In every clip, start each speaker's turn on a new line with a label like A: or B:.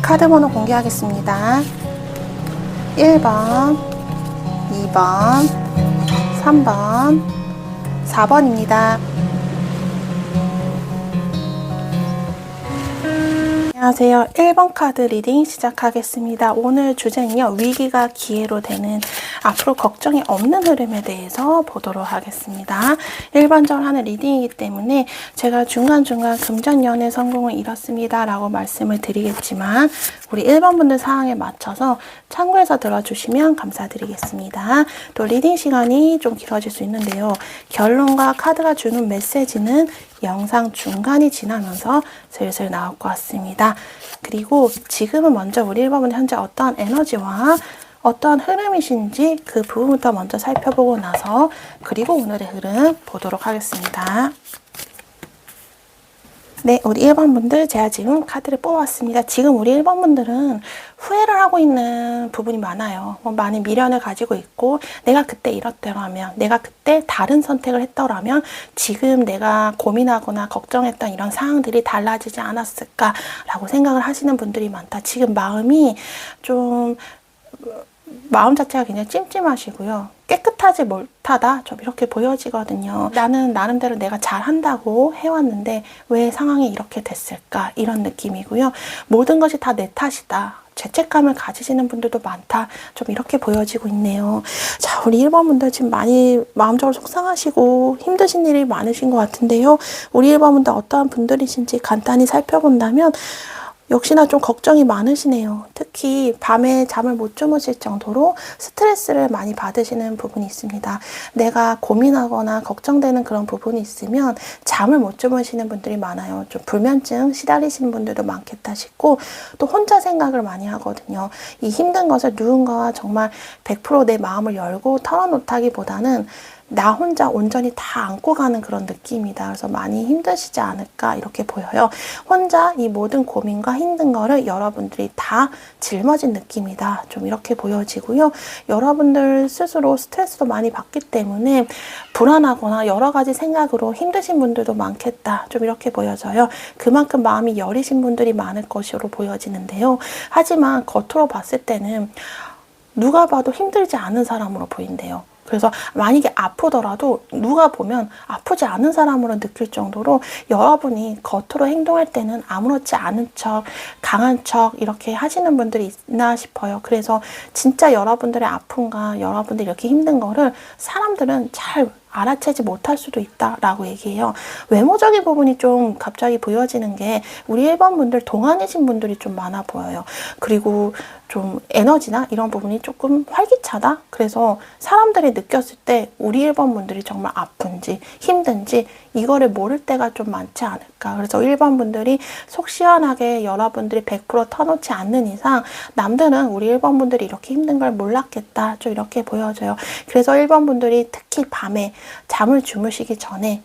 A: 카드 번호 공개하겠습니다. 1번, 2번, 3번, 4번입니다. 안녕하세요. 1번 카드 리딩 시작하겠습니다. 오늘 주제는요, 위기가 기회로 되는 앞으로 걱정이 없는 흐름에 대해서 보도록 하겠습니다. 일반적으로 하는 리딩이기 때문에 제가 중간중간 금전연애 성공을 이뤘습니다 라고 말씀을 드리겠지만 우리 1번 분들 상황에 맞춰서 참고해서 들어주시면 감사드리겠습니다. 또 리딩 시간이 좀 길어질 수 있는데요. 결론과 카드가 주는 메시지는 영상 중간이 지나면서 슬슬 나올 것 같습니다. 그리고 지금은 먼저 우리 1번분 현재 어떠한 에너지와 어떠한 흐름이신지 그 부분부터 먼저 살펴보고 나서 그리고 오늘의 흐름 보도록 하겠습니다. 네, 우리 1번 분들 제가 지금 카드를 뽑았습니다. 지금 우리 1번 분들은 후회를 하고 있는 부분이 많아요. 많은 미련을 가지고 있고 내가 그때 이렇더라면, 내가 그때 다른 선택을 했더라면 지금 내가 고민하거나 걱정했던 이런 상황들이 달라지지 않았을까라고 생각을 하시는 분들이 많다. 지금 마음이 좀 마음 자체가 굉장히 찜찜하시고요. 깨끗하지 못하다 좀 이렇게 보여지거든요. 나는 나름대로 내가 잘한다고 해왔는데 왜 상황이 이렇게 됐을까 이런 느낌이고요. 모든 것이 다 내 탓이다. 죄책감을 가지시는 분들도 많다. 좀 이렇게 보여지고 있네요. 자, 우리 1번 분들 지금 많이 마음적으로 속상하시고 힘드신 일이 많으신 것 같은데요. 우리 1번 분들 어떠한 분들이신지 간단히 살펴본다면 역시나 좀 걱정이 많으시네요. 특히 밤에 잠을 못 주무실 정도로 스트레스를 많이 받으시는 부분이 있습니다. 내가 고민하거나 걱정되는 그런 부분이 있으면 잠을 못 주무시는 분들이 많아요. 좀 불면증 시달리시는 분들도 많겠다 싶고 또 혼자 생각을 많이 하거든요. 이 힘든 것을 누군가와 정말 100% 내 마음을 열고 털어놓다기보다는 나 혼자 온전히 다 안고 가는 그런 느낌이다. 그래서 많이 힘드시지 않을까 이렇게 보여요. 혼자 이 모든 고민과 힘든 거를 여러분들이 다 짊어진 느낌이다. 좀 이렇게 보여지고요. 여러분들 스스로 스트레스도 많이 받기 때문에 불안하거나 여러 가지 생각으로 힘드신 분들도 많겠다. 좀 이렇게 보여져요. 그만큼 마음이 여리신 분들이 많을 것으로 보여지는데요. 하지만 겉으로 봤을 때는 누가 봐도 힘들지 않은 사람으로 보인대요. 그래서 만약에 아프더라도 누가 보면 아프지 않은 사람으로 느낄 정도로 여러분이 겉으로 행동할 때는 아무렇지 않은 척, 강한 척 이렇게 하시는 분들이 있나 싶어요. 그래서 진짜 여러분들의 아픔과 여러분들이 이렇게 힘든 거를 사람들은 잘 알아채지 못할 수도 있다라고 얘기해요. 외모적인 부분이 좀 갑자기 보여지는 게 우리 1번 분들 동안이신 분들이 좀 많아 보여요. 그리고 좀 에너지나 이런 부분이 조금 활기차다? 그래서 사람들이 느꼈을 때 우리 1번 분들이 정말 아픈지 힘든지 이거를 모를 때가 좀 많지 않을까. 그래서 1번 분들이 속 시원하게 여러분들이 100% 터놓지 않는 이상 남들은 우리 1번 분들이 이렇게 힘든 걸 몰랐겠다. 좀 이렇게 보여져요. 그래서 1번 분들이 특히 밤에 잠을 주무시기 전에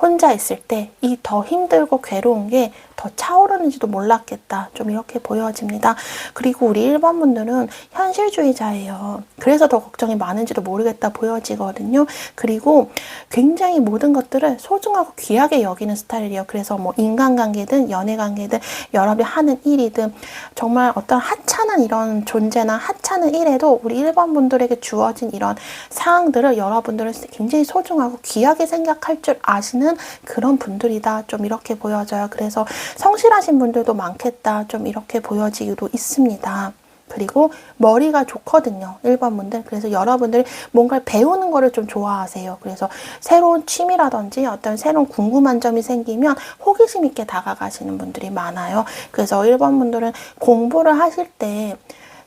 A: 혼자 있을 때 이 더 힘들고 괴로운 게 더 차오르는지도 몰랐겠다. 좀 이렇게 보여집니다. 그리고 우리 1번 분들은 현실주의자예요. 그래서 더 걱정이 많은지도 모르겠다 보여지거든요. 그리고 굉장히 모든 것들을 소중하고 귀하게 여기는 스타일이에요. 그래서 뭐 인간관계든 연애관계든 여러분이 하는 일이든 정말 어떤 하찮은 이런 존재나 하찮은 일에도 우리 1번 분들에게 주어진 이런 상황들을 여러분들은 굉장히 소중하고 귀하게 생각할 줄 아시는 그런 분들이다. 좀 이렇게 보여져요. 그래서 성실하신 분들도 많겠다. 좀 이렇게 보여지기도 있습니다. 그리고 머리가 좋거든요. 1번 분들. 그래서 여러분들이 뭔가를 배우는 거를 좀 좋아하세요. 그래서 새로운 취미라든지 어떤 새로운 궁금한 점이 생기면 호기심 있게 다가가시는 분들이 많아요. 그래서 1번 분들은 공부를 하실 때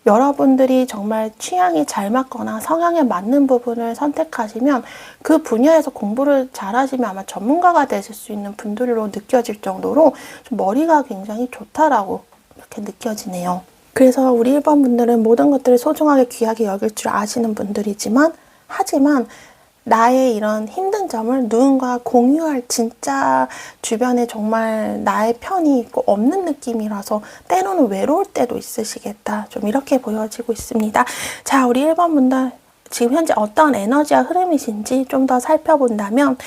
A: 여러분들이 정말 취향이 잘 맞거나 성향에 맞는 부분을 선택하시면 그 분야에서 공부를 잘하시면 아마 전문가가 되실 수 있는 분들로 느껴질 정도로 좀 머리가 굉장히 좋다라고 이렇게 느껴지네요. 그래서 우리 1번 분들은 모든 것들을 소중하게 귀하게 여길 줄 아시는 분들이지만 하지만 나의 이런 힘든 점을 누군가 공유할 진짜 주변에 정말 나의 편이 있고 없는 느낌이라서 때로는 외로울 때도 있으시겠다. 좀 이렇게 보여지고 있습니다. 자, 우리 1번 분들 지금 현재 어떤 에너지와 흐름이신지 좀 더 살펴본다면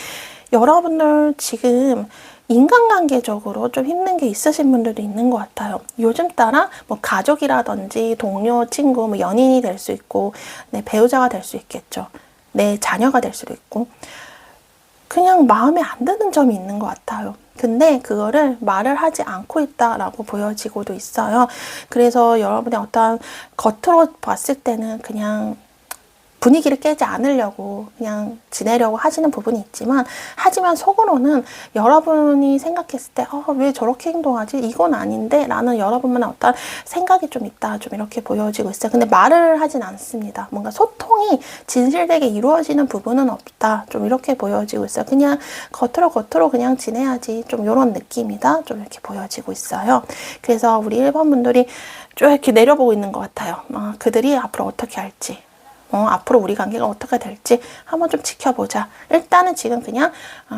A: 여러분들 지금 인간관계적으로 좀 힘든 게 있으신 분들도 있는 것 같아요. 요즘 따라 뭐 가족이라든지 동료, 친구, 뭐 연인이 될 수 있고 내 배우자가 될 수 있겠죠. 내 자녀가 될 수도 있고 그냥 마음에 안 드는 점이 있는 것 같아요. 근데 그거를 말을 하지 않고 있다라고 보여지고도 있어요. 그래서 여러분의 어떤 겉으로 봤을 때는 그냥 분위기를 깨지 않으려고 그냥 지내려고 하시는 부분이 있지만 하지만 속으로는 여러분이 생각했을 때 왜 저렇게 행동하지? 이건 아닌데? 라는 여러분만의 어떤 생각이 좀 있다. 좀 이렇게 보여지고 있어요. 근데 말을 하진 않습니다. 뭔가 소통이 진실되게 이루어지는 부분은 없다. 좀 이렇게 보여지고 있어요. 그냥 겉으로 그냥 지내야지. 좀 이런 느낌이다. 좀 이렇게 보여지고 있어요. 그래서 우리 1번 분들이 쭉 이렇게 내려보고 있는 것 같아요. 그들이 앞으로 어떻게 할지. 앞으로 우리 관계가 어떻게 될지 한번 좀 지켜보자. 일단은 지금 그냥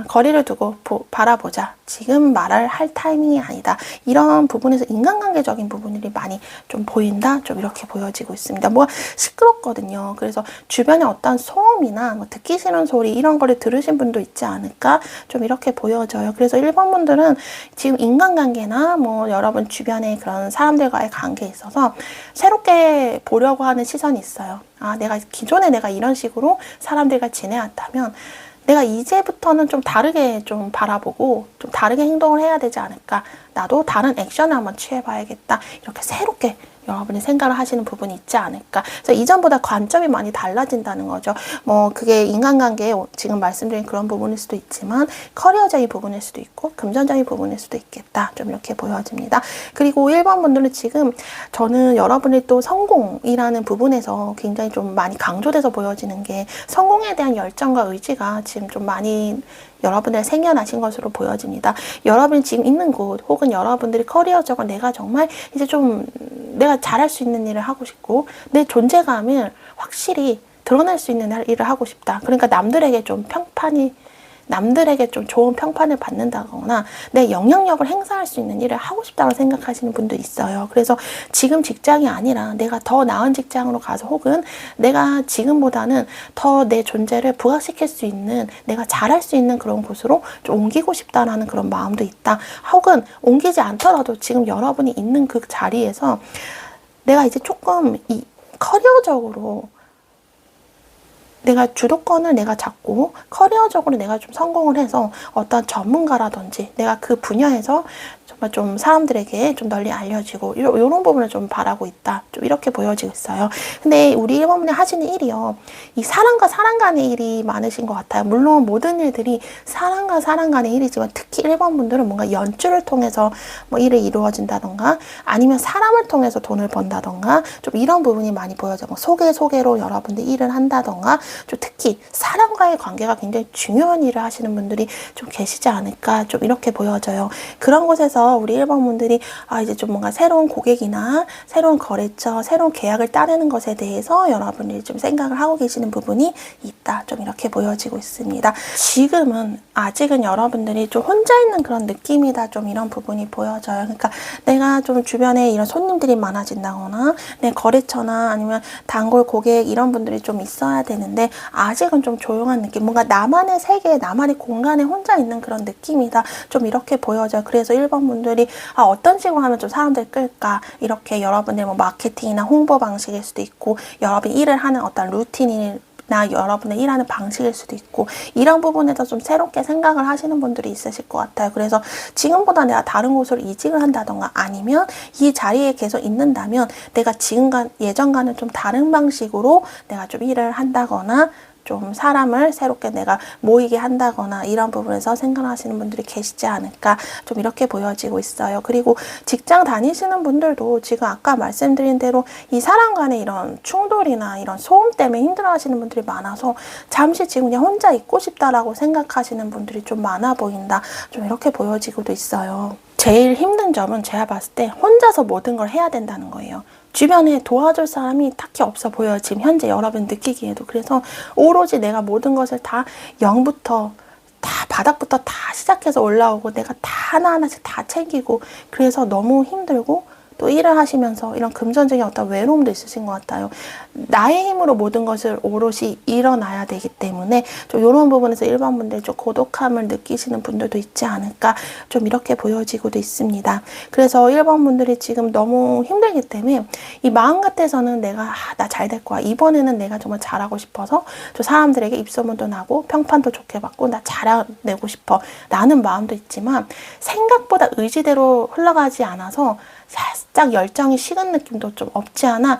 A: 거리를 두고 바라보자. 지금 말을 할 타이밍이 아니다. 이런 부분에서 인간관계적인 부분들이 많이 좀 보인다. 좀 이렇게 보여지고 있습니다. 뭐 시끄럽거든요. 그래서 주변에 어떤 소음이나 뭐 듣기 싫은 소리 이런 거를 들으신 분도 있지 않을까? 좀 이렇게 보여져요. 그래서 1번 분들은 지금 인간관계나 뭐 여러분 주변에 그런 사람들과의 관계에 있어서 새롭게 보려고 하는 시선이 있어요. 기존에 내가 이런 식으로 사람들과 지내왔다면 내가 이제부터는 좀 다르게 좀 바라보고 좀 다르게 행동을 해야 되지 않을까. 나도 다른 액션을 한번 취해봐야겠다. 이렇게 새롭게 여러분이 생각을 하시는 부분이 있지 않을까. 그래서 이전보다 관점이 많이 달라진다는 거죠. 뭐 그게 인간관계에 지금 말씀드린 그런 부분일 수도 있지만 커리어적인 부분일 수도 있고 금전적인 부분일 수도 있겠다. 좀 이렇게 보여집니다. 그리고 1번 분들은 지금 저는 여러분이 또 성공이라는 부분에서 굉장히 좀 많이 강조돼서 보여지는 게 성공에 대한 열정과 의지가 지금 좀 많이 여러분들 생겨나신 것으로 보여집니다. 여러분이 지금 있는 곳 혹은 여러분들이 커리어적으로 내가 정말 이제 좀 내가 잘할 수 있는 일을 하고 싶고 내 존재감을 확실히 드러낼 수 있는 일을 하고 싶다. 그러니까 남들에게 좀 좋은 평판을 받는다거나 내 영향력을 행사할 수 있는 일을 하고 싶다고 생각하시는 분도 있어요. 그래서 지금 직장이 아니라 내가 더 나은 직장으로 가서 혹은 내가 지금보다는 더 내 존재를 부각시킬 수 있는 내가 잘할 수 있는 그런 곳으로 좀 옮기고 싶다라는 그런 마음도 있다. 혹은 옮기지 않더라도 지금 여러분이 있는 그 자리에서 내가 이제 조금 이 커리어적으로 내가 주도권을 내가 잡고 커리어적으로 내가 좀 성공을 해서 어떤 전문가라든지 내가 그 분야에서 정말 좀 사람들에게 좀 널리 알려지고 이런 부분을 좀 바라고 있다. 좀 이렇게 보여지고 있어요. 근데 우리 1번 분이 하시는 일이요. 이 사람과 사람 간의 일이 많으신 것 같아요. 물론 모든 일들이 사람과 사람 간의 일이지만 특히 1번 분들은 뭔가 연주를 통해서 뭐 일을 이루어진다던가 아니면 사람을 통해서 돈을 번다던가 좀 이런 부분이 많이 보여져요. 뭐 소개로 여러분들이 일을 한다던가 좀 특히 사람과의 관계가 굉장히 중요한 일을 하시는 분들이 좀 계시지 않을까 좀 이렇게 보여져요. 그런 곳에서 우리 1번 분들이 이제 좀 뭔가 새로운 고객이나 새로운 거래처, 새로운 계약을 따내는 것에 대해서 여러분들이 좀 생각을 하고 계시는 부분이 있다. 좀 이렇게 보여지고 있습니다. 지금은 아직은 여러분들이 좀 혼자 있는 그런 느낌이다. 좀 이런 부분이 보여져요. 그러니까 내가 좀 주변에 이런 손님들이 많아진다거나 내 거래처나 아니면 단골 고객 이런 분들이 좀 있어야 되는데 아직은 좀 조용한 느낌, 뭔가 나만의 세계, 나만의 공간에 혼자 있는 그런 느낌이다. 좀 이렇게 보여져요. 그래서 1번 분들이 어떤 식으로 하면 좀 사람들 끌까? 이렇게 여러분들 뭐 마케팅이나 홍보 방식일 수도 있고 여러분이 일을 하는 어떤 루틴이 나 여러분의 일하는 방식일 수도 있고 이런 부분에서 좀 새롭게 생각을 하시는 분들이 있으실 것 같아요. 그래서 지금보다 내가 다른 곳으로 이직을 한다던가 아니면 이 자리에 계속 있는다면 내가 예전과는 좀 다른 방식으로 내가 좀 일을 한다거나 좀 사람을 새롭게 내가 모이게 한다거나 이런 부분에서 생각하시는 분들이 계시지 않을까 좀 이렇게 보여지고 있어요. 그리고 직장 다니시는 분들도 지금 아까 말씀드린 대로 이 사람 간의 이런 충돌이나 이런 소음 때문에 힘들어하시는 분들이 많아서 잠시 지금 그냥 혼자 있고 싶다라고 생각하시는 분들이 좀 많아 보인다. 좀 이렇게 보여지고도 있어요. 제일 힘든 점은 제가 봤을 때 혼자서 모든 걸 해야 된다는 거예요. 주변에 도와줄 사람이 딱히 없어 보여요. 지금 현재 여러분 느끼기에도. 그래서 오로지 내가 모든 것을 다 0부터 다 바닥부터 다 시작해서 올라오고 내가 다 하나하나씩 다 챙기고 그래서 너무 힘들고 또 일을 하시면서 이런 금전적인 어떤 외로움도 있으신 것 같아요. 나의 힘으로 모든 것을 오롯이 일어나야 되기 때문에 좀 이런 부분에서 1번 분들 좀 고독함을 느끼시는 분들도 있지 않을까 좀 이렇게 보여지고도 있습니다. 그래서 1번 분들이 지금 너무 힘들기 때문에 이 마음 같아서는 내가 나 잘 될 거야. 이번에는 내가 정말 잘하고 싶어서 저 사람들에게 입소문도 나고 평판도 좋게 받고 나 잘해내고 싶어 라는 마음도 있지만 생각보다 의지대로 흘러가지 않아서 살짝 열정이 식은 느낌도 좀 없지 않아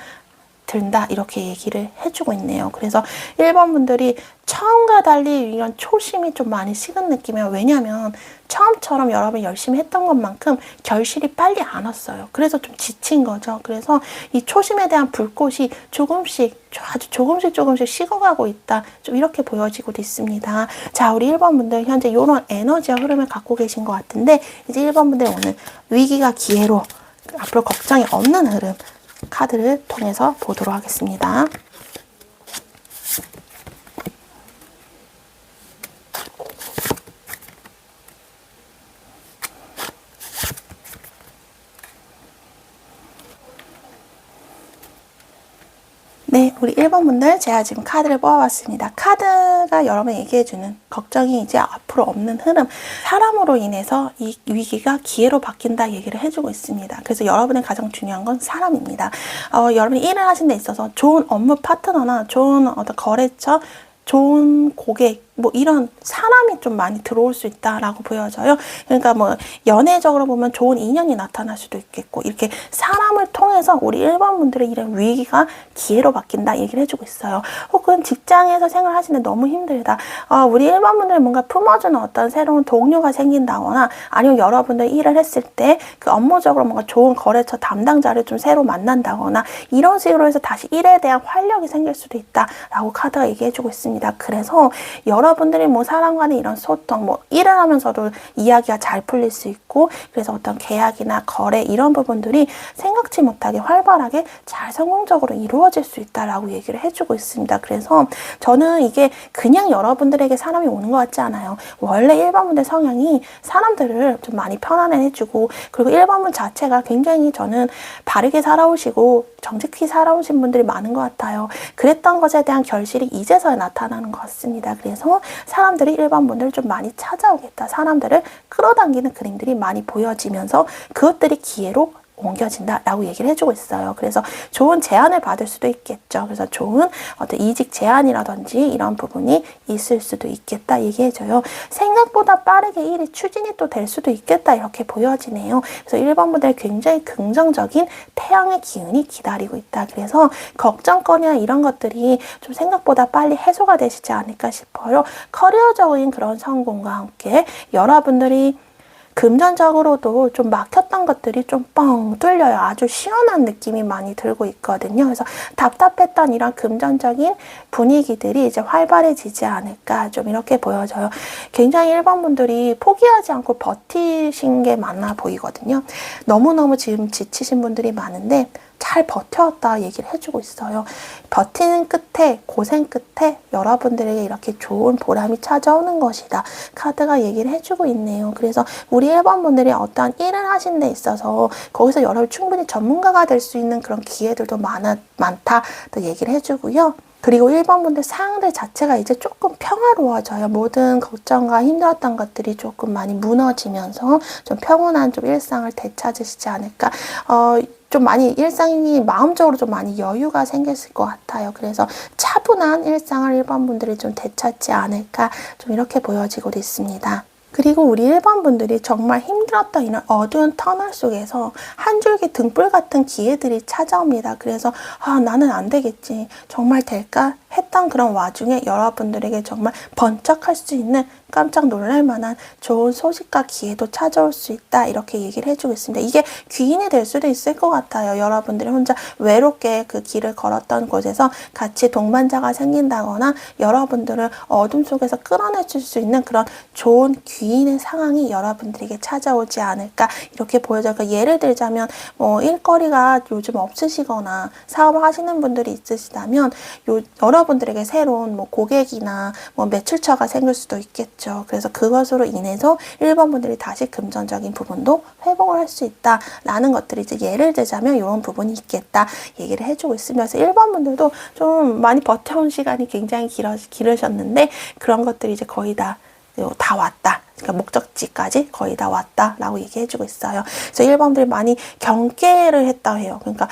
A: 든다 이렇게 얘기를 해주고 있네요. 그래서 1번 분들이 처음과 달리 이런 초심이 좀 많이 식은 느낌이에요. 왜냐하면 처음처럼 여러분 열심히 했던 것만큼 결실이 빨리 안 왔어요. 그래서 좀 지친 거죠. 그래서 이 초심에 대한 불꽃이 조금씩 아주 조금씩 식어가고 있다. 좀 이렇게 보여지고도 있습니다. 자, 우리 1번 분들 현재 이런 에너지와 흐름을 갖고 계신 것 같은데 이제 1번 분들 오늘 위기가 기회로 앞으로 걱정이 없는 흐름 카드를 통해서 보도록 하겠습니다. 네, 우리 1번 분들 제가 지금 카드를 뽑아봤습니다. 카드가 여러분 얘기해주는 걱정이 이제 앞으로 없는 흐름, 사람으로 인해서 이 위기가 기회로 바뀐다 얘기를 해주고 있습니다. 그래서 여러분의 가장 중요한 건 사람입니다. 여러분이 일을 하신 데 있어서 좋은 업무 파트너나 좋은 어떤 거래처, 좋은 고객, 뭐 이런 사람이 좀 많이 들어올 수 있다라고 보여져요. 그러니까 뭐 연애적으로 보면 좋은 인연이 나타날 수도 있겠고 이렇게 사람을 통해서 우리 1번 분들의 이런 위기가 기회로 바뀐다 얘기를 해주고 있어요. 혹은 직장에서 생활하시는데 너무 힘들다. 우리 1번 분들 뭔가 품어주는 어떤 새로운 동료가 생긴다거나 아니면 여러분들 일을 했을 때 그 업무적으로 뭔가 좋은 거래처 담당자를 좀 새로 만난다거나 이런 식으로 해서 다시 일에 대한 활력이 생길 수도 있다라고 카드가 얘기해주고 있습니다. 그래서 여러분들이 뭐 사람 간의 이런 소통, 뭐 일을 하면서도 이야기가 잘 풀릴 수 있고 그래서 어떤 계약이나 거래 이런 부분들이 생각지 못하게 활발하게 잘 성공적으로 이루어질 수 있다라고 얘기를 해주고 있습니다. 그래서 저는 이게 그냥 여러분들에게 사람이 오는 것 같지 않아요. 원래 1번 분들 성향이 사람들을 좀 많이 편안해 해주고 그리고 1번 분 자체가 굉장히 저는 바르게 살아오시고 정직히 살아오신 분들이 많은 것 같아요. 그랬던 것에 대한 결실이 이제서야 나타나는 것 같습니다. 그래서 사람들이 1번 분들 좀 많이 찾아오겠다. 사람들을 끌어당기는 그림들이 많이 보여지면서 그것들이 기회로 옮겨진다라고 얘기를 해주고 있어요. 그래서 좋은 제안을 받을 수도 있겠죠. 그래서 좋은 어떤 이직 제안이라든지 이런 부분이 있을 수도 있겠다 얘기해줘요. 생각보다 빠르게 일이 추진이 또 될 수도 있겠다 이렇게 보여지네요. 그래서 1번 분들 굉장히 긍정적인 태양의 기운이 기다리고 있다. 그래서 걱정거리나 이런 것들이 좀 생각보다 빨리 해소가 되시지 않을까 싶어요. 커리어적인 그런 성공과 함께 여러분들이 금전적으로도 좀 막혔던 것들이 좀 뻥 뚫려요. 아주 시원한 느낌이 많이 들고 있거든요. 그래서 답답했던 이런 금전적인 분위기들이 이제 활발해지지 않을까 좀 이렇게 보여져요. 굉장히 1번 분들이 포기하지 않고 버티신 게 많아 보이거든요. 너무너무 지금 지치신 분들이 많은데 잘 버텨왔다 얘기를 해주고 있어요. 버티는 끝에 고생 끝에 여러분들에게 이렇게 좋은 보람이 찾아오는 것이다. 카드가 얘기를 해주고 있네요. 그래서 우리 1번 분들이 어떠한 일을 하신 데 있어서 거기서 여러분 충분히 전문가가 될 수 있는 그런 기회들도 많다 또 얘기를 해주고요. 그리고 1번 분들 상황들 자체가 이제 조금 평화로워져요. 모든 걱정과 힘들었던 것들이 조금 많이 무너지면서 좀 평온한 좀 일상을 되찾으시지 않을까. 좀 많이 일상이 마음적으로 좀 많이 여유가 생겼을 것 같아요. 그래서 차분한 일상을 1번 분들이 좀 되찾지 않을까 좀 이렇게 보여지고 있습니다. 그리고 우리 1번 분들이 정말 힘들었던 이런 어두운 터널 속에서 한 줄기 등불 같은 기회들이 찾아옵니다. 그래서 나는 안 되겠지. 정말 될까? 했던 그런 와중에 여러분들에게 정말 번쩍할 수 있는 깜짝 놀랄 만한 좋은 소식과 기회도 찾아올 수 있다 이렇게 얘기를 해주고 있습니다. 이게 귀인이 될 수도 있을 것 같아요. 여러분들이 혼자 외롭게 그 길을 걸었던 곳에서 같이 동반자가 생긴다거나 여러분들을 어둠 속에서 끌어내줄 수 있는 그런 좋은 귀인의 상황이 여러분들에게 찾아오지 않을까 이렇게 보여져요. 그러니까 예를 들자면 일거리가 요즘 없으시거나 사업을 하시는 분들이 있으시다면 여러분 여러분들에게 새로운 뭐 고객이나 뭐 매출처가 생길 수도 있겠죠. 그래서 그것으로 인해서 1번 분들이 다시 금전적인 부분도 회복을 할 수 있다라는 것들이 이제 예를 들자면 이런 부분이 있겠다 얘기를 해주고 있으면서 1번 분들도 좀 많이 버텨온 시간이 굉장히 길으셨는데 그런 것들이 이제 거의 다 왔다. 그러니까 목적지까지 거의 다 왔다라고 얘기해주고 있어요. 그래서 1번들이 많이 경계를 했다 해요. 그러니까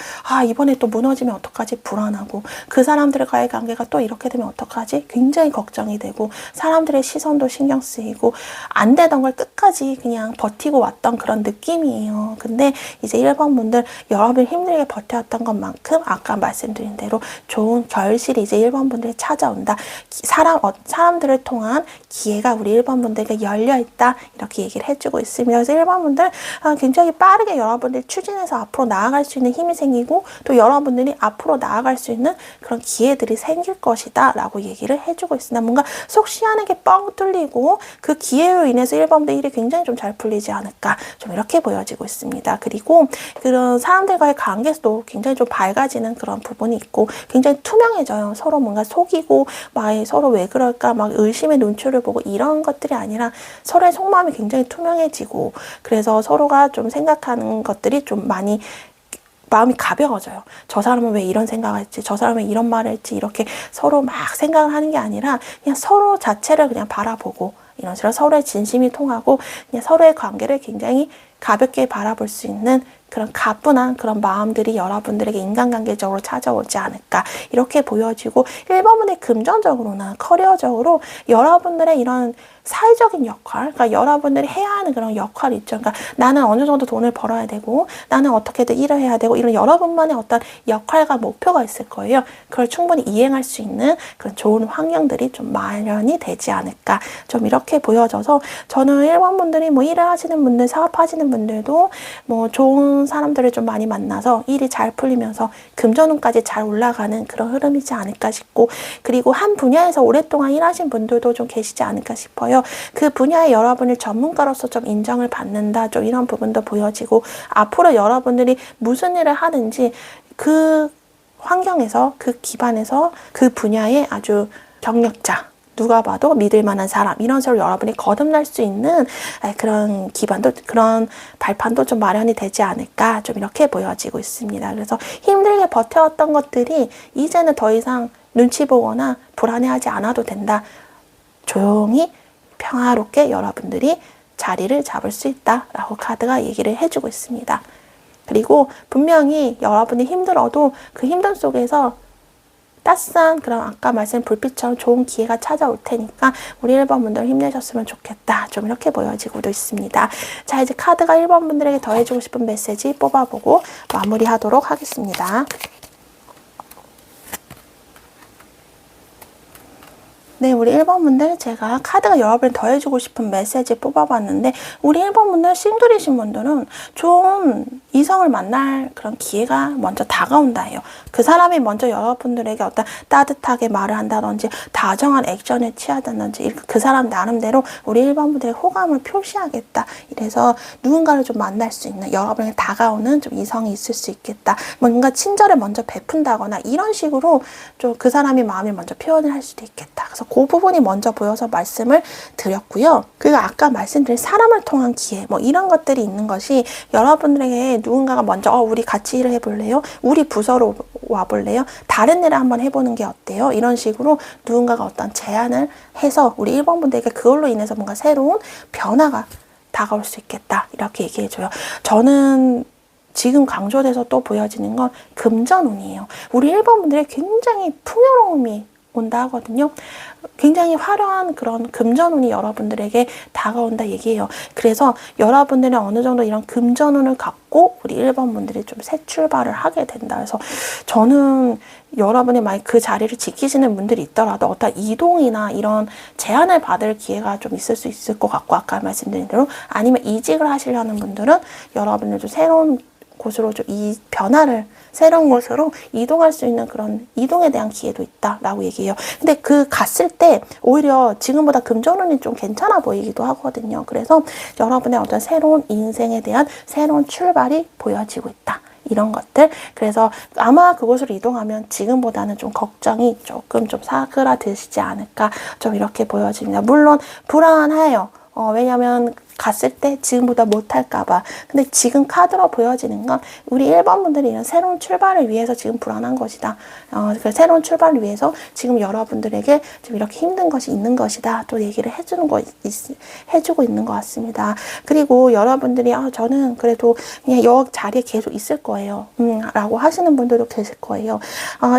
A: 이번에 또 무너지면 어떡하지? 불안하고 그 사람들과의 관계가 또 이렇게 되면 어떡하지? 굉장히 걱정이 되고 사람들의 시선도 신경 쓰이고 안 되던 걸 끝까지 그냥 버티고 왔던 그런 느낌이에요. 근데 이제 1번 분들 여러분이 힘들게 버텨왔던 것만큼 아까 말씀드린 대로 좋은 결실이 이제 1번 분들이 찾아온다. 사람들을 통한 기회가 우리 1번 분들에게 열려 있다 이렇게 얘기를 해주고 있습니다. 그래서 1번 분들 굉장히 빠르게 여러분들이 추진해서 앞으로 나아갈 수 있는 힘이 생기고 또 여러분들이 앞으로 나아갈 수 있는 그런 기회들이 생길 것이다 라고 얘기를 해주고 있습니다. 뭔가 속 시원하게 뻥 뚫리고 그 기회로 인해서 1번분들 일이 굉장히 좀 잘 풀리지 않을까 좀 이렇게 보여지고 있습니다. 그리고 그런 사람들과의 관계에서도 굉장히 좀 밝아지는 그런 부분이 있고 굉장히 투명해져요. 서로 뭔가 속이고 막 서로 왜 그럴까 막 의심의 눈초를 보고 이런 것들이 아니라 서로의 속마음이 굉장히 투명해지고 그래서 서로가 좀 생각하는 것들이 좀 많이 마음이 가벼워져요. 저 사람은 왜 이런 생각을 했지? 저 사람은 왜 이런 말을 했지? 이렇게 서로 막 생각을 하는 게 아니라 그냥 서로 자체를 그냥 바라보고 이런 식으로 서로의 진심이 통하고 그냥 서로의 관계를 굉장히 가볍게 바라볼 수 있는 그런 가뿐한 그런 마음들이 여러분들에게 인간관계적으로 찾아오지 않을까 이렇게 보여지고 1번분의 금전적으로나 커리어적으로 여러분들의 이런 사회적인 역할, 그러니까 여러분들이 해야 하는 그런 역할이 있죠. 그러니까 나는 어느 정도 돈을 벌어야 되고 나는 어떻게든 일을 해야 되고 이런 여러분만의 어떤 역할과 목표가 있을 거예요. 그걸 충분히 이행할 수 있는 그런 좋은 환경들이 좀 마련이 되지 않을까 좀 이렇게 보여져서 저는 1번 분들이 뭐 일을 하시는 분들, 사업하시는 분들도 뭐 좋은 사람들을 좀 많이 만나서 일이 잘 풀리면서 금전운까지 잘 올라가는 그런 흐름이지 않을까 싶고 그리고 한 분야에서 오랫동안 일하신 분들도 좀 계시지 않을까 싶어요. 그 분야에 여러분을 전문가로서 좀 인정을 받는다 좀 이런 부분도 보여지고 앞으로 여러분들이 무슨 일을 하는지 그 환경에서 그 기반에서 그 분야의 아주 경력자 누가 봐도 믿을 만한 사람 이런 식으로 여러분이 거듭날 수 있는 그런 기반도 그런 발판도 좀 마련이 되지 않을까 좀 이렇게 보여지고 있습니다. 그래서 힘들게 버텨왔던 것들이 이제는 더 이상 눈치 보거나 불안해하지 않아도 된다. 조용히 평화롭게 여러분들이 자리를 잡을 수 있다라고 카드가 얘기를 해주고 있습니다. 그리고 분명히 여러분이 힘들어도 그 힘듦 속에서 따스한 그런 아까 말씀 불빛처럼 좋은 기회가 찾아올 테니까 우리 1번 분들 힘내셨으면 좋겠다. 좀 이렇게 보여지고도 있습니다. 자, 이제 카드가 1번 분들에게 더해주고 싶은 메시지 뽑아보고 마무리하도록 하겠습니다. 네, 우리 1번 분들 제가 카드가 여러분이 더해주고 싶은 메시지 뽑아봤는데 우리 1번 분들 싱글이신 분들은 좋은 이성을 만날 그런 기회가 먼저 다가온다 해요. 그 사람이 먼저 여러분들에게 어떤 따뜻하게 말을 한다든지 다정한 액션을 취하다든지 그 사람 나름대로 우리 1번 분들의 호감을 표시하겠다. 이래서 누군가를 좀 만날 수 있는 여러분에게 다가오는 좀 이성이 있을 수 있겠다. 뭔가 친절을 먼저 베푼다거나 이런 식으로 좀 그 사람의 마음을 먼저 표현을 할 수도 있겠다. 그래서 그 부분이 먼저 보여서 말씀을 드렸고요. 그리고 아까 말씀드린 사람을 통한 기회 뭐 이런 것들이 있는 것이 여러분들에게 누군가가 먼저 우리 같이 일을 해볼래요? 우리 부서로 와볼래요? 다른 일을 한번 해보는 게 어때요? 이런 식으로 누군가가 어떤 제안을 해서 우리 1번 분들에게 그걸로 인해서 뭔가 새로운 변화가 다가올 수 있겠다. 이렇게 얘기해줘요. 저는 지금 강조돼서 또 보여지는 건 금전운이에요. 우리 1번 분들이 굉장히 풍요로움이 온다 하거든요. 굉장히 화려한 그런 금전운이 여러분들에게 다가온다 얘기해요. 그래서 여러분들이 어느 정도 이런 금전운을 갖고 우리 1번 분들이 좀 새 출발을 하게 된다. 그래서 저는 여러분이 만약 그 자리를 지키시는 분들이 있더라도 어떤 이동이나 이런 제안을 받을 기회가 좀 있을 수 있을 것 같고 아까 말씀드린 대로 아니면 이직을 하시려는 분들은 여러분들 좀 새로운 곳으로 좀 이 변화를 새로운 곳으로 이동할 수 있는 그런 이동에 대한 기회도 있다라고 얘기해요. 근데 그 갔을 때 오히려 지금보다 금전운이 좀 괜찮아 보이기도 하거든요. 그래서 여러분의 어떤 새로운 인생에 대한 새로운 출발이 보여지고 있다. 이런 것들. 그래서 아마 그곳으로 이동하면 지금보다는 좀 걱정이 조금 좀 사그라드시지 않을까 좀 이렇게 보여집니다. 물론 불안해요. 왜냐면 갔을 때 지금보다 못할까봐. 근데 지금 카드로 보여지는 건 우리 1번 분들이 이런 새로운 출발을 위해서 지금 불안한 것이다. 그 새로운 출발을 위해서 지금 여러분들에게 좀 이렇게 힘든 것이 있는 것이다. 또 얘기를 해주고 있는 것 같습니다. 그리고 여러분들이 저는 그래도 그냥 여 자리에 계속 있을 거예요. 라고 하시는 분들도 계실 거예요.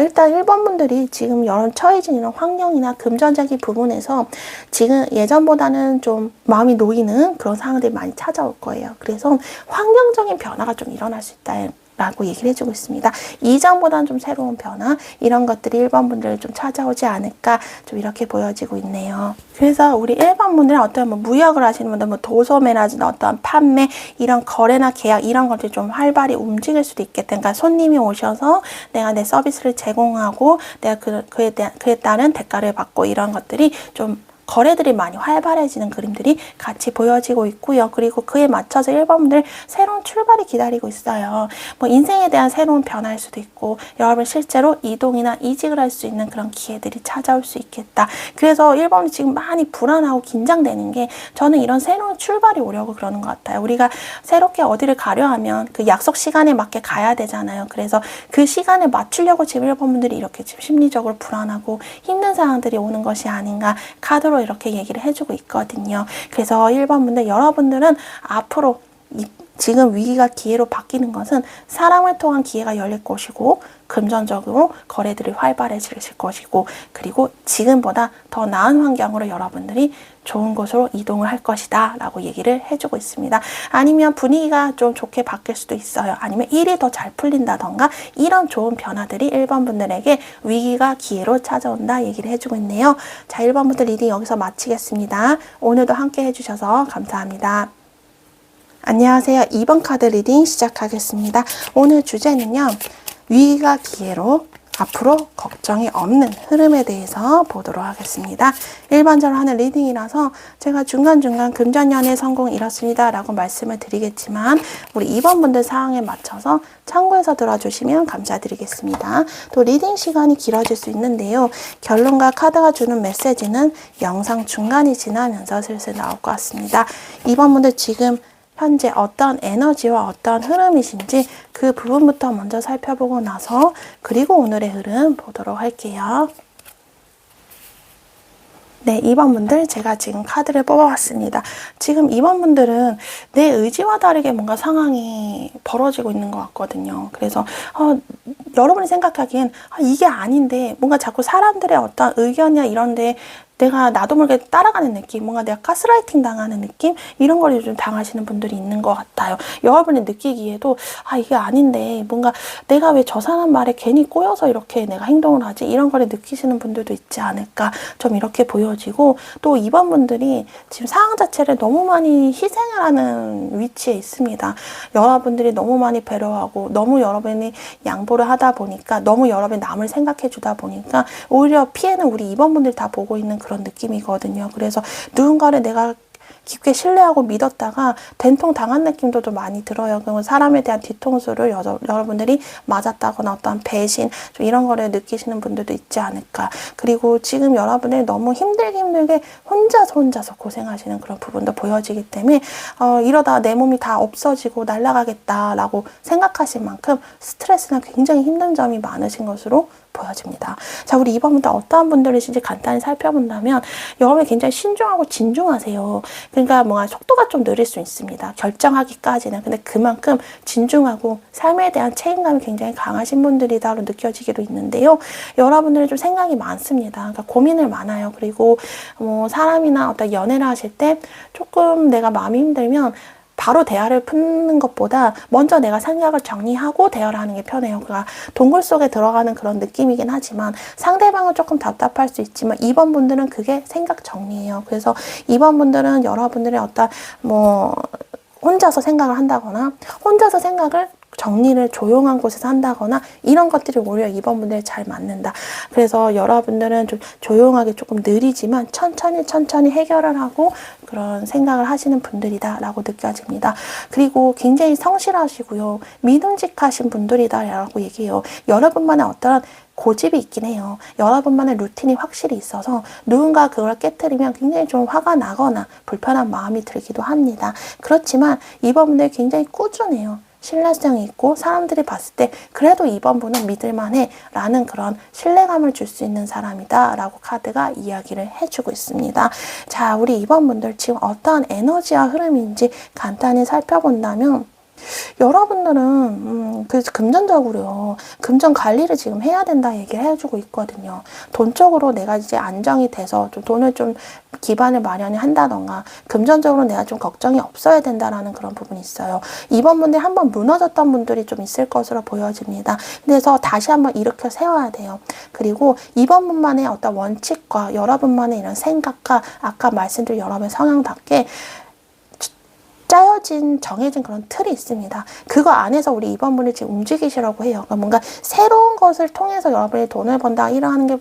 A: 일단 1번 분들이 지금 여러 처해진 이런 환경이나 금전적인 부분에서 지금 예전보다는 좀 마음이 놓이는 그런 상황들이 많이 찾아올 거예요. 그래서 환경적인 변화가 좀 일어날 수 있다. 라고 얘기를 해주고 있습니다. 이전보다는 좀 새로운 변화 이런 것들이 1번 분들을 좀 찾아오지 않을까 좀 이렇게 보여지고 있네요. 그래서 우리 1번 분들은 어떤 뭐 무역을 하시는 분들 뭐 도소매라든지 어떤 판매 이런 거래나 계약 이런 것들이 좀 활발히 움직일 수도 있겠다. 그러니까 손님이 오셔서 내가 내 서비스를 제공하고 내가 그에 따른 대가를 받고 이런 것들이 좀 거래들이 많이 활발해지는 그림들이 같이 보여지고 있고요. 그리고 그에 맞춰서 1번분들 새로운 출발이 기다리고 있어요. 뭐 인생에 대한 새로운 변화일 수도 있고 여러분 실제로 이동이나 이직을 할 수 있는 그런 기회들이 찾아올 수 있겠다. 그래서 1번이 지금 많이 불안하고 긴장되는 게 저는 이런 새로운 출발이 오려고 그러는 것 같아요. 우리가 새롭게 어디를 가려 하면 그 약속 시간에 맞게 가야 되잖아요. 그래서 그 시간에 맞추려고 지금 1번분들이 이렇게 지금 심리적으로 불안하고 힘든 상황들이 오는 것이 아닌가 카드로 이렇게 얘기를 해주고 있거든요. 그래서 1번 분들 여러분들은 앞으로 지금 위기가 기회로 바뀌는 것은 사랑을 통한 기회가 열릴 것이고 금전적으로 거래들이 활발해질 것이고 그리고 지금보다 더 나은 환경으로 여러분들이 좋은 곳으로 이동을 할 것이다 라고 얘기를 해주고 있습니다. 아니면 분위기가 좀 좋게 바뀔 수도 있어요. 아니면 일이 더 잘 풀린다던가 이런 좋은 변화들이 1번 분들에게 위기가 기회로 찾아온다 얘기를 해주고 있네요. 자, 1번 분들 리딩 여기서 마치겠습니다. 오늘도 함께 해주셔서 감사합니다. 안녕하세요. 2번 카드 리딩 시작하겠습니다. 오늘 주제는요. 위기가 기회로 앞으로 걱정이 없는 흐름에 대해서 보도록 하겠습니다. 일반적으로 하는 리딩이라서 제가 중간중간 금전연애 성공 이렇습니다 라고 말씀을 드리겠지만 우리 2번 분들 상황에 맞춰서 참고해서 들어주시면 감사드리겠습니다. 또 리딩 시간이 길어질 수 있는데요. 결론과 카드가 주는 메시지는 영상 중간이 지나면서 슬슬 나올 것 같습니다. 2번 분들 지금 현재 어떤 에너지와 어떤 흐름이신지 그 부분부터 먼저 살펴보고 나서 그리고 오늘의 흐름 보도록 할게요. 네, 2번 분들 제가 지금 카드를 뽑아왔습니다. 지금 2번 분들은 내 의지와 다르게 뭔가 상황이 벌어지고 있는 것 같거든요. 그래서 여러분이 생각하기엔 이게 아닌데 뭔가 자꾸 사람들의 어떤 의견이나 이런데 나도 모르게 따라가는 느낌, 뭔가 내가 가스라이팅 당하는 느낌 이런 걸 요즘 당하시는 분들이 있는 것 같아요. 여러분이 느끼기에도 이게 아닌데 뭔가 내가 왜 저 사람 말에 괜히 꼬여서 이렇게 내가 행동을 하지 이런 걸 느끼시는 분들도 있지 않을까 좀 이렇게 보여지고 또 2번 분들이 지금 상황 자체를 너무 많이 희생을 하는 위치에 있습니다. 여러분들이 너무 많이 배려하고 너무 여러분이 양보를 하다 보니까 너무 여러분이 남을 생각해 주다 보니까 오히려 피해는 우리 2번 분들이 다 보고 있는 그런 느낌이거든요. 그래서 누군가를 내가 깊게 신뢰하고 믿었다가 된통 당한 느낌도 좀 많이 들어요. 그리고 사람에 대한 뒤통수를 여러분들이 맞았다거나 어떤 배신 좀 이런 거를 느끼시는 분들도 있지 않을까. 그리고 지금 여러분들이 너무 힘들게 혼자서 고생하시는 그런 부분도 보여지기 때문에 이러다 내 몸이 다 없어지고 날아가겠다라고 생각하실 만큼 스트레스나 굉장히 힘든 점이 많으신 것으로 보여집니다. 자, 우리 2번 분들 어떠한 분들이신지 간단히 살펴본다면 여러분이 굉장히 신중하고 진중하세요. 그러니까 뭔가 속도가 좀 느릴 수 있습니다. 결정하기까지는. 근데 그만큼 진중하고 삶에 대한 책임감이 굉장히 강하신 분들이다로 느껴지기도 있는데요. 여러분들이 좀 생각이 많습니다. 그러니까 고민을 많아요. 그리고 뭐 사람이나 어떤 연애를 하실 때 조금 내가 마음이 힘들면 바로 대화를 푸는 것보다 먼저 내가 생각을 정리하고 대화를 하는 게 편해요. 그러니까 동굴 속에 들어가는 그런 느낌이긴 하지만 상대방은 조금 답답할 수 있지만 2번 분들은 그게 생각 정리예요. 그래서 2번 분들은 여러분들의 어떤 혼자서 생각을 한다거나 혼자서 생각을 정리를 조용한 곳에서 한다거나 이런 것들이 오히려 2번분들이 잘 맞는다. 그래서 여러분들은 좀 조용하게 조금 느리지만 천천히 해결을 하고 그런 생각을 하시는 분들이다 라고 느껴집니다. 그리고 굉장히 성실하시고요. 믿음직하신 분들이다 라고 얘기해요. 여러분만의 어떤 고집이 있긴 해요. 여러분만의 루틴이 확실히 있어서 누군가 그걸 깨트리면 굉장히 좀 화가 나거나 불편한 마음이 들기도 합니다. 그렇지만 2번분들 굉장히 꾸준해요. 신뢰성이 있고 사람들이 봤을 때 그래도 2번분은 믿을만해 라는 그런 신뢰감을 줄 수 있는 사람이다 라고 카드가 이야기를 해주고 있습니다. 자, 우리 2번분들 지금 어떠한 에너지와 흐름인지 간단히 살펴본다면 여러분들은 그래서 금전적으로요. 금전 관리를 지금 해야 된다 얘기를 해주고 있거든요. 돈적으로 내가 이제 안정이 돼서 좀 돈을 좀 기반을 마련을 한다던가 금전적으로 내가 좀 걱정이 없어야 된다라는 그런 부분이 있어요. 이번 분들 한번 무너졌던 분들이 좀 있을 것으로 보여집니다. 그래서 다시 한번 일으켜 세워야 돼요. 그리고 이번 분만의 어떤 원칙과 여러분만의 이런 생각과 아까 말씀드린 여러분의 성향답게 짜여진 정해진 그런 틀이 있습니다. 그거 안에서 우리 2번분이 지금 움직이시라고 해요. 그러니까 뭔가 새로운 것을 통해서 여러분이 돈을 번다 이런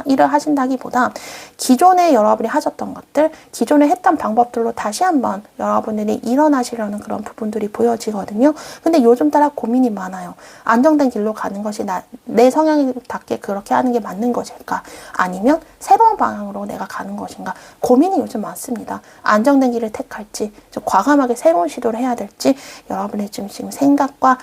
A: 일을 하신다기보다 기존에 여러분이 하셨던 것들, 기존에 했던 방법들로 다시 한번 여러분들이 일어나시려는 그런 부분들이 보여지거든요. 근데 요즘 따라 고민이 많아요. 안정된 길로 가는 것이 내 성향답게 그렇게 하는 게 맞는 것일까? 아니면 새로운 방향으로 내가 가는 것인가? 고민이 요즘 많습니다. 안정된 길을 택할지, 좀 과감하게 새로운 시도를 해야 될지 여러분의 지금 생각과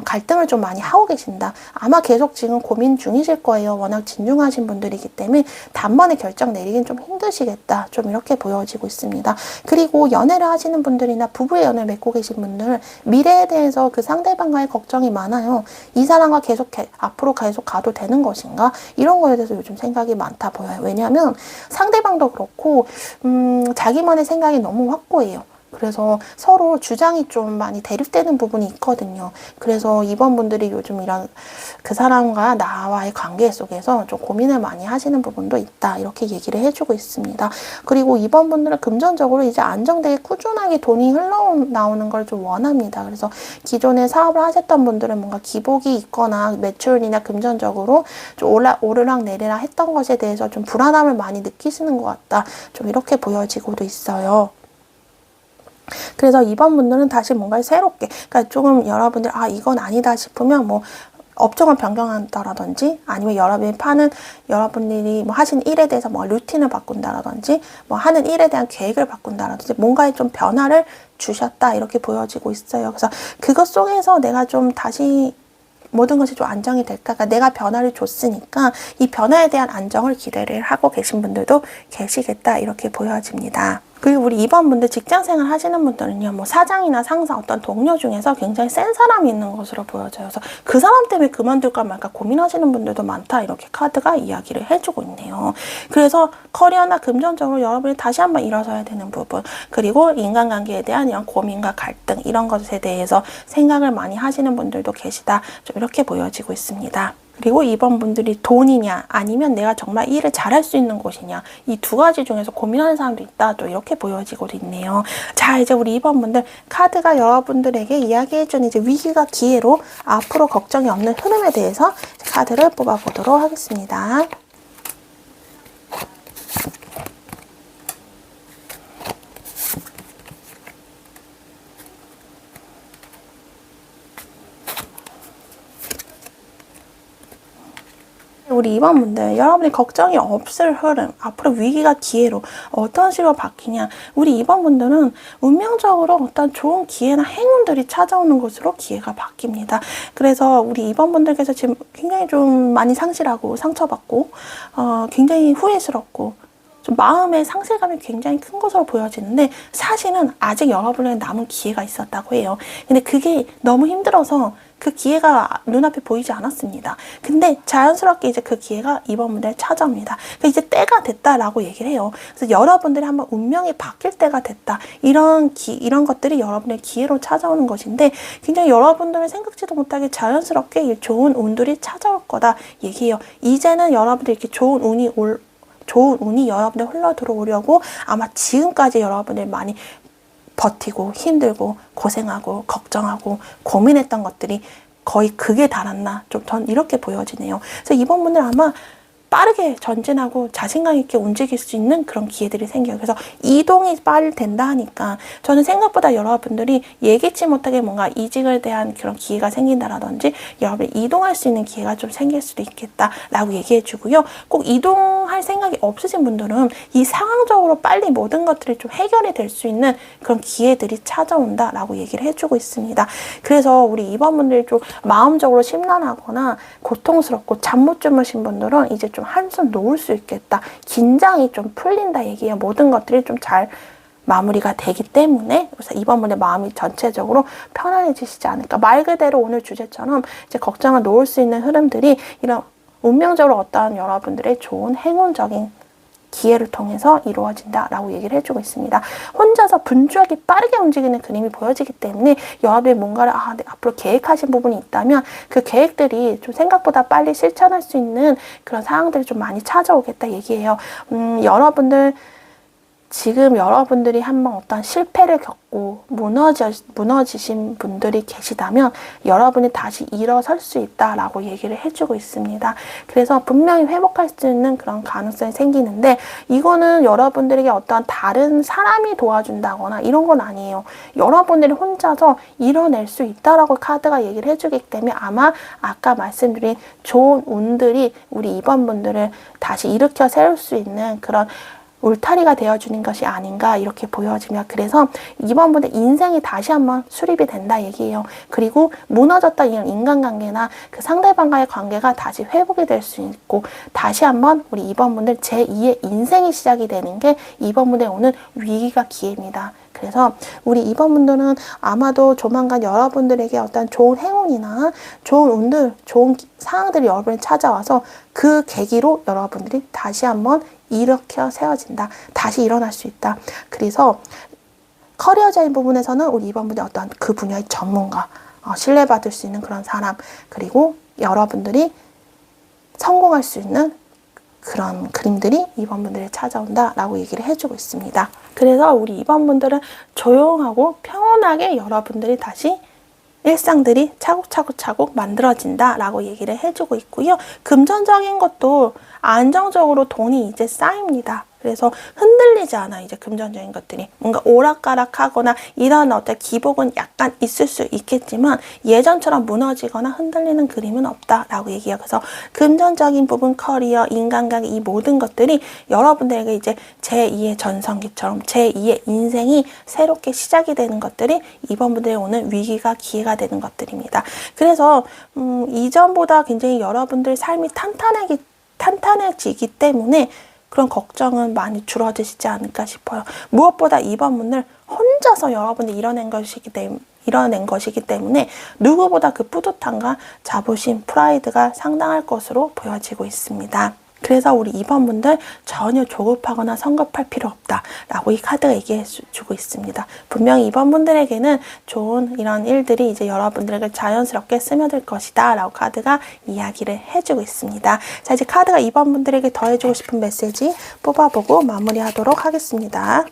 A: 갈등을 좀 많이 하고 계신다. 아마 계속 지금 고민 중이실 거예요. 워낙 진중하신 분들이기 때문에 단번에 결정 내리긴 좀 힘드시겠다. 좀 이렇게 보여지고 있습니다. 그리고 연애를 하시는 분들이나 부부의 연애를 맺고 계신 분들 미래에 대해서 그 상대방과의 걱정이 많아요. 이 사람과 앞으로 계속 가도 되는 것인가? 이런 거에 대해서 요즘 생각이 많다 보여요. 왜냐하면 상대방도 그렇고 자기만의 생각이 너무 확고해요. 그래서 서로 주장이 좀 많이 대립되는 부분이 있거든요. 그래서 이번 분들이 요즘 이런 그 사람과 나와의 관계 속에서 좀 고민을 많이 하시는 부분도 있다. 이렇게 얘기를 해주고 있습니다. 그리고 이번 분들은 금전적으로 이제 안정되게 꾸준하게 돈이 흘러나오는 걸 좀 원합니다. 그래서 기존에 사업을 하셨던 분들은 뭔가 기복이 있거나 매출이나 금전적으로 좀 오르락 내리락 했던 것에 대해서 좀 불안함을 많이 느끼시는 것 같다. 좀 이렇게 보여지고도 있어요. 그래서 이번 분들은 다시 뭔가 새롭게, 그러니까 조금 여러분들 이건 아니다 싶으면 뭐 업종을 변경한다라든지 아니면 여러분들이 뭐 하시는 일에 대해서 뭐 루틴을 바꾼다라든지 뭐 하는 일에 대한 계획을 바꾼다라든지 뭔가에 좀 변화를 주셨다 이렇게 보여지고 있어요. 그래서 그것 속에서 내가 좀 다시 모든 것이 좀 안정이 될까? 그러니까 내가 변화를 줬으니까 이 변화에 대한 안정을 기대를 하고 계신 분들도 계시겠다 이렇게 보여집니다. 그리고 우리 2번 분들 직장생활 하시는 분들은요, 뭐 사장이나 상사 어떤 동료 중에서 굉장히 센 사람이 있는 것으로 보여져요. 그래서 그 사람 때문에 그만둘까 말까 고민하시는 분들도 많다. 이렇게 카드가 이야기를 해주고 있네요. 그래서 커리어나 금전적으로 여러분이 다시 한번 일어서야 되는 부분, 그리고 인간관계에 대한 이런 고민과 갈등, 이런 것에 대해서 생각을 많이 하시는 분들도 계시다. 좀 이렇게 보여지고 있습니다. 그리고 2번 분들이 돈이냐 아니면 내가 정말 일을 잘할 수 있는 곳이냐 이 두 가지 중에서 고민하는 사람도 있다. 또 이렇게 보여지고 있네요. 자, 이제 우리 2번 분들 카드가 여러분들에게 이야기해준 이제 위기가 기회로 앞으로 걱정이 없는 흐름에 대해서 카드를 뽑아보도록 하겠습니다. 우리 2번 분들 여러분이 걱정이 없을 흐름 앞으로 위기가 기회로 어떤 식으로 바뀌냐 우리 2번 분들은 운명적으로 어떤 좋은 기회나 행운들이 찾아오는 것으로 기회가 바뀝니다. 그래서 우리 2번 분들께서 지금 굉장히 좀 많이 상실하고 상처받고 굉장히 후회스럽고 좀 마음의 상실감이 굉장히 큰 것으로 보여지는데 사실은 아직 여러분에게 남은 기회가 있었다고 해요. 근데 그게 너무 힘들어서 그 기회가 눈앞에 보이지 않았습니다. 근데 자연스럽게 이제 그 기회가 이번 분들에 찾아옵니다. 그러니까 이제 때가 됐다라고 얘기를 해요. 그래서 여러분들이 한번 운명이 바뀔 때가 됐다. 이런 것들이 여러분의 기회로 찾아오는 것인데 굉장히 여러분들은 생각지도 못하게 자연스럽게 좋은 운들이 찾아올 거다 얘기해요. 이제는 여러분들이 이렇게 좋은 운이 여러분들 흘러 들어오려고 아마 지금까지 여러분들 많이 버티고 힘들고 고생하고 걱정하고 고민했던 것들이 거의 극에 달았나 좀 전 이렇게 보여지네요. 그래서 이번 분들 아마 빠르게 전진하고 자신감 있게 움직일 수 있는 그런 기회들이 생겨요. 그래서 이동이 빨리 된다 하니까 저는 생각보다 여러분들이 예기치 못하게 뭔가 이직을 대한 그런 기회가 생긴다라든지 여러분이 이동할 수 있는 기회가 좀 생길 수도 있겠다라고 얘기해 주고요. 꼭 이동할 생각이 없으신 분들은 이 상황적으로 빨리 모든 것들이 좀 해결이 될 수 있는 그런 기회들이 찾아온다라고 얘기를 해주고 있습니다. 그래서 우리 이번 분들이 좀 마음적으로 심란하거나 고통스럽고 잠 못 주무신 분들은 이제 좀 한숨 놓을 수 있겠다. 긴장이 좀 풀린다 얘기예요. 모든 것들이 좀 잘 마무리가 되기 때문에 그래서 이번 분의 마음이 전체적으로 편안해지시지 않을까. 말 그대로 오늘 주제처럼 이제 걱정을 놓을 수 있는 흐름들이 이런 운명적으로 어떠한 여러분들의 좋은 행운적인 기회를 통해서 이루어진다라고 얘기를 해주고 있습니다. 혼자서 분주하게 빠르게 움직이는 그림이 보여지기 때문에 여러분이 뭔가를 앞으로 계획하신 부분이 있다면 그 계획들이 좀 생각보다 빨리 실천할 수 있는 그런 상황들이 좀 많이 찾아오겠다 얘기예요. 여러분들 지금 여러분들이 한번 어떤 실패를 겪고 무너지신 분들이 계시다면 여러분이 다시 일어설 수 있다라고 얘기를 해주고 있습니다. 그래서 분명히 회복할 수 있는 그런 가능성이 생기는데 이거는 여러분들에게 어떤 다른 사람이 도와준다거나 이런 건 아니에요. 여러분들이 혼자서 이뤄낼 수 있다라고 카드가 얘기를 해주기 때문에 아마 아까 말씀드린 좋은 운들이 우리 이번 분들을 다시 일으켜 세울 수 있는 그런 울타리가 되어주는 것이 아닌가 이렇게 보여지며 그래서 이번 분의 인생이 다시 한번 수립이 된다 얘기예요. 그리고 무너졌던 이런 인간관계나 그 상대방과의 관계가 다시 회복이 될 수 있고 다시 한번 우리 이번 분들 제2의 인생이 시작이 되는 게 이번 분에 오는 위기가 기회입니다. 그래서 우리 이번 분들은 아마도 조만간 여러분들에게 어떤 좋은 행운이나 좋은 운들, 좋은 상황들이 여러분을 찾아와서 그 계기로 여러분들이 다시 한번 일으켜 세워진다. 다시 일어날 수 있다. 그래서 커리어적인 부분에서는 우리 이번 분이 어떤 그 분야의 전문가, 신뢰받을 수 있는 그런 사람, 그리고 여러분들이 성공할 수 있는 그런 그림들이 이번 분들이 찾아온다라고 얘기를 해주고 있습니다. 그래서 우리 이번 분들은 조용하고 평온하게 여러분들이 다시 일상들이 차곡차곡 만들어진다라고 얘기를 해주고 있고요. 금전적인 것도 안정적으로 돈이 이제 쌓입니다. 그래서 흔들리지 않아 이제 금전적인 것들이 뭔가 오락가락하거나 이런 어떤 기복은 약간 있을 수 있겠지만 예전처럼 무너지거나 흔들리는 그림은 없다라고 얘기해요. 그래서 금전적인 부분, 커리어, 인간관계 이 모든 것들이 여러분들에게 이제 제2의 전성기처럼 제2의 인생이 새롭게 시작이 되는 것들이 이번 분들의 오는 위기가 기회가 되는 것들입니다. 그래서 이전보다 굉장히 여러분들 삶이 탄탄해지기 때문에 그런 걱정은 많이 줄어드시지 않을까 싶어요. 무엇보다 이번 분을 혼자서 여러분이 이뤄낸 것이기 때문에 누구보다 그 뿌듯함과 자부심, 프라이드가 상당할 것으로 보여지고 있습니다. 그래서 우리 이번 분들 전혀 조급하거나 성급할 필요 없다라고 이 카드가 얘기해 주고 있습니다. 분명히 이번 분들에게는 좋은 이런 일들이 이제 여러분들에게 자연스럽게 스며들 것이다 라고 카드가 이야기를 해주고 있습니다. 자, 이제 카드가 이번 분들에게 더해주고 싶은 메시지 뽑아보고 마무리하도록 하겠습니다.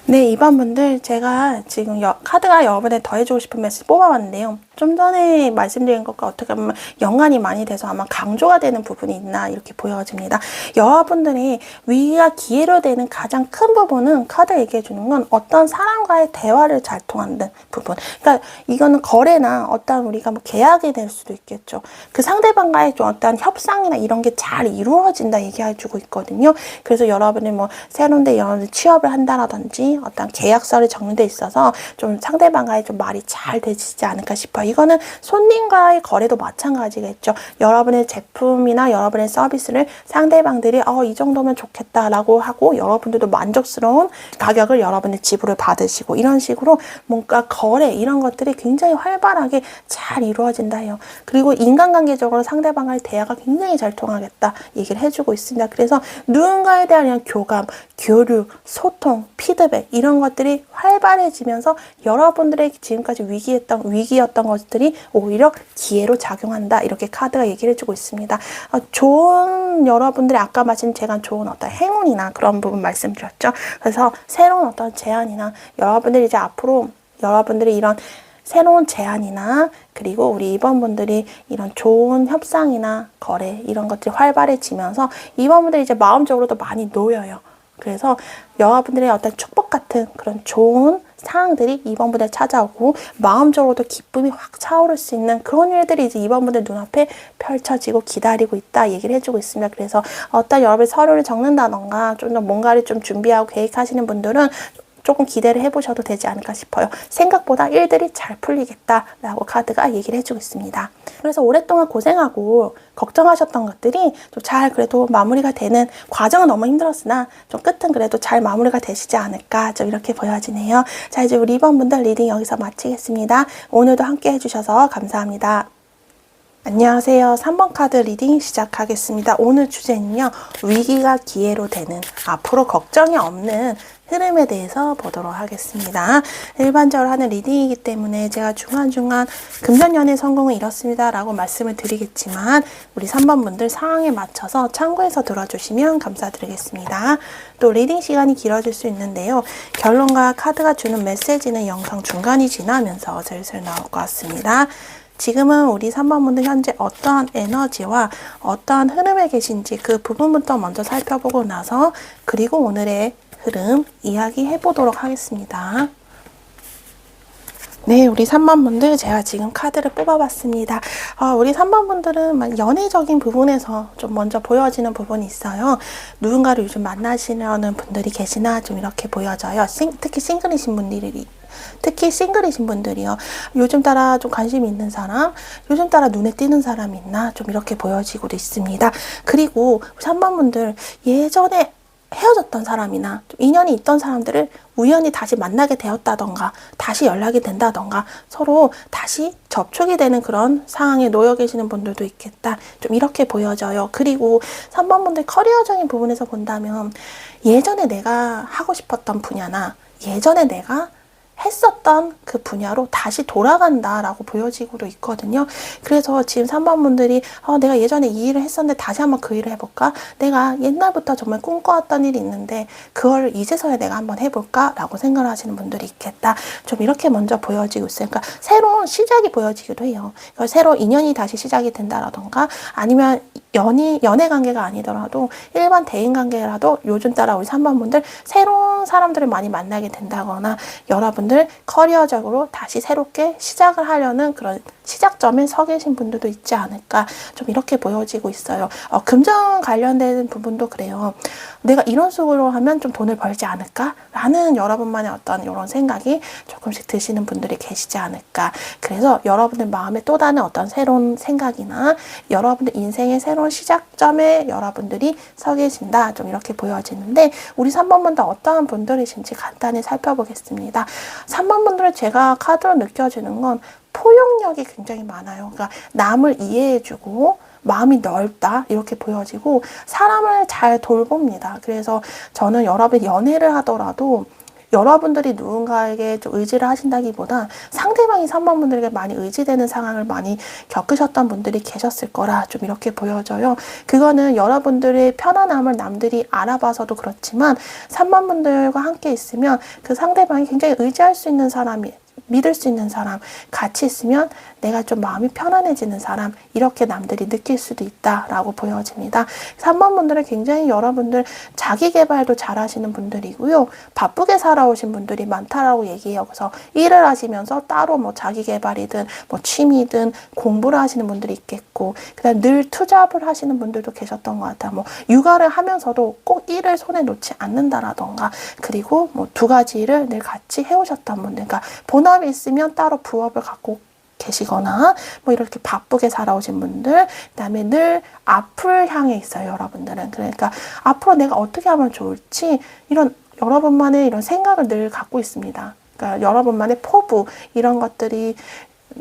A: 네, 이번 분들 제가 지금 카드가 여러분에 더해주고 싶은 메시지 뽑아봤는데요. 좀 전에 말씀드린 것과 어떻게 보면 연관이 많이 돼서 아마 강조가 되는 부분이 있나 이렇게 보여집니다. 여러분들이 위기가 기회로 되는 가장 큰 부분은 카드 얘기해 주는 건 어떤 사람과의 대화를 잘 통하는 부분. 그러니까 이거는 거래나 어떤 우리가 뭐 계약이 될 수도 있겠죠. 그 상대방과의 좀 어떤 협상이나 이런 게 잘 이루어진다 얘기해 주고 있거든요. 그래서 여러분이 뭐 새로운 데 여러분들 취업을 한다라든지 어떤 계약서를 적는 데 있어서 좀 상대방과의 좀 말이 잘 되시지 않을까 싶어요. 이거는 손님과의 거래도 마찬가지겠죠. 여러분의 제품이나 여러분의 서비스를 상대방들이 이 정도면 좋겠다라고 하고 여러분들도 만족스러운 가격을 여러분의 지불을 받으시고 이런 식으로 뭔가 거래 이런 것들이 굉장히 활발하게 잘 이루어진다 해요. 그리고 인간관계적으로 상대방과의 대화가 굉장히 잘 통하겠다 얘기를 해주고 있습니다. 그래서 누군가에 대한 교감, 교류, 소통, 피드백 이런 것들이 활발해지면서 여러분들의 지금까지 위기였던 것들이 오히려 기회로 작용한다. 이렇게 카드가 얘기를 해주고 있습니다. 좋은 여러분들이 아까 제가 좋은 어떤 행운이나 그런 부분 말씀드렸죠. 그래서 새로운 어떤 제안이나 여러분들이 이제 앞으로 여러분들이 이런 새로운 제안이나 그리고 우리 2번분들이 이런 좋은 협상이나 거래 이런 것들이 활발해지면서 2번분들이 이제 마음적으로도 많이 놓여요. 그래서 여러분들의 어떤 축복 같은 그런 좋은 상황들이 2번분들 찾아오고 마음적으로도 기쁨이 확 차오를 수 있는 그런 일들이 이제 2번분들 눈앞에 펼쳐지고 기다리고 있다 얘기를 해주고 있습니다. 그래서 어떤 여러분이 서류를 적는다던가 좀 더 뭔가를 좀 준비하고 계획하시는 분들은 조금 기대를 해보셔도 되지 않을까 싶어요. 생각보다 일들이 잘 풀리겠다라고 카드가 얘기를 해주고 있습니다. 그래서 오랫동안 고생하고 걱정하셨던 것들이 좀 잘 그래도 마무리가 되는 과정은 너무 힘들었으나 좀 끝은 그래도 잘 마무리가 되시지 않을까 좀 이렇게 보여지네요. 자, 이제 우리 2번분들 리딩 여기서 마치겠습니다. 오늘도 함께 해주셔서 감사합니다. 안녕하세요. 3번 카드 리딩 시작하겠습니다. 오늘 주제는요. 위기가 기회로 되는 앞으로 걱정이 없는 흐름에 대해서 보도록 하겠습니다. 일반적으로 하는 리딩이기 때문에 제가 중간중간 금전연애 성공을 이뤘습니다 라고 말씀을 드리겠지만 우리 3번 분들 상황에 맞춰서 참고해서 들어주시면 감사드리겠습니다. 또 리딩 시간이 길어질 수 있는데요. 결론과 카드가 주는 메시지는 영상 중간이 지나면서 슬슬 나올 것 같습니다. 지금은 우리 3번분들 현재 어떠한 에너지와 어떠한 흐름에 계신지 그 부분부터 먼저 살펴보고 나서 그리고 오늘의 흐름 이야기해 보도록 하겠습니다. 네, 우리 3번분들 제가 지금 카드를 뽑아봤습니다. 우리 3번분들은 연애적인 부분에서 좀 먼저 보여지는 부분이 있어요. 누군가를 요즘 만나시려는 분들이 계시나 좀 이렇게 보여져요. 특히 싱글이신 분들이요. 요즘 따라 좀 관심이 있는 사람, 요즘 따라 눈에 띄는 사람이 있나 좀 이렇게 보여지고도 있습니다. 그리고 3번분들 예전에 헤어졌던 사람이나 좀 인연이 있던 사람들을 우연히 다시 만나게 되었다던가 다시 연락이 된다던가 서로 다시 접촉이 되는 그런 상황에 놓여 계시는 분들도 있겠다. 좀 이렇게 보여져요. 그리고 3번분들 커리어적인 부분에서 본다면 예전에 내가 하고 싶었던 분야나 예전에 내가 했었던 그 분야로 다시 돌아간다라고 보여지고도 있거든요. 그래서 지금 3번분들이 내가 예전에 이 일을 했었는데 다시 한번 그 일을 해볼까? 내가 옛날부터 정말 꿈꿔왔던 일이 있는데 그걸 이제서야 내가 한번 해볼까? 라고 생각을 하시는 분들이 있겠다. 좀 이렇게 먼저 보여지고 있어요. 그러니까 새로운 시작이 보여지기도 해요. 새로 인연이 다시 시작이 된다라던가 아니면 연애 관계가 아니더라도 일반 대인 관계라도 요즘 따라 우리 3번분들 새로운 사람들을 많이 만나게 된다거나 여러분들 커리어적으로 다시 새롭게 시작을 하려는 그런 시작점에 서 계신 분들도 있지 않을까 좀 이렇게 보여지고 있어요. 금전 관련된 부분도 그래요. 내가 이런 식으로 하면 좀 돈을 벌지 않을까? 라는 여러분만의 어떤 이런 생각이 조금씩 드시는 분들이 계시지 않을까. 그래서 여러분들 마음에 또 다른 어떤 새로운 생각이나 여러분들 인생의 새로운 시작점에 여러분들이 서 계신다. 좀 이렇게 보여지는데 우리 3번분들 어떠한 분들이신지 간단히 살펴보겠습니다. 3번분들은 제가 카드로 느껴지는 건 포용력이 굉장히 많아요. 그러니까 남을 이해해주고 마음이 넓다 이렇게 보여지고 사람을 잘 돌봅니다. 그래서 저는 여러분 연애를 하더라도 여러분들이 누군가에게 좀 의지를 하신다기보다 상대방이 3번분들에게 많이 의지되는 상황을 많이 겪으셨던 분들이 계셨을 거라 좀 이렇게 보여져요. 그거는 여러분들의 편안함을 남들이 알아봐서도 그렇지만 3번분들과 함께 있으면 그 상대방이 굉장히 의지할 수 있는 사람이 믿을 수 있는 사람, 같이 있으면 내가 좀 마음이 편안해지는 사람 이렇게 남들이 느낄 수도 있다라고 보여집니다. 3번분들은 굉장히 여러분들 자기계발도 잘하시는 분들이고요. 바쁘게 살아오신 분들이 많다라고 얘기해요. 그래서 일을 하시면서 따로 뭐 자기계발이든 뭐 취미든 공부를 하시는 분들이 있겠고 그다음 늘 투잡을 하시는 분들도 계셨던 것 같아요. 뭐 육아를 하면서도 꼭 일을 손에 놓지 않는다라던가 그리고 뭐 두 가지 일을 늘 같이 해오셨던 분들 그러니까 본업이 있으면 따로 부업을 갖고 계시거나 뭐 이렇게 바쁘게 살아오신 분들 그다음에 늘 앞을 향해 있어요. 여러분들은 그러니까 앞으로 내가 어떻게 하면 좋을지 이런 여러분만의 이런 생각을 늘 갖고 있습니다. 그러니까 여러분만의 포부 이런 것들이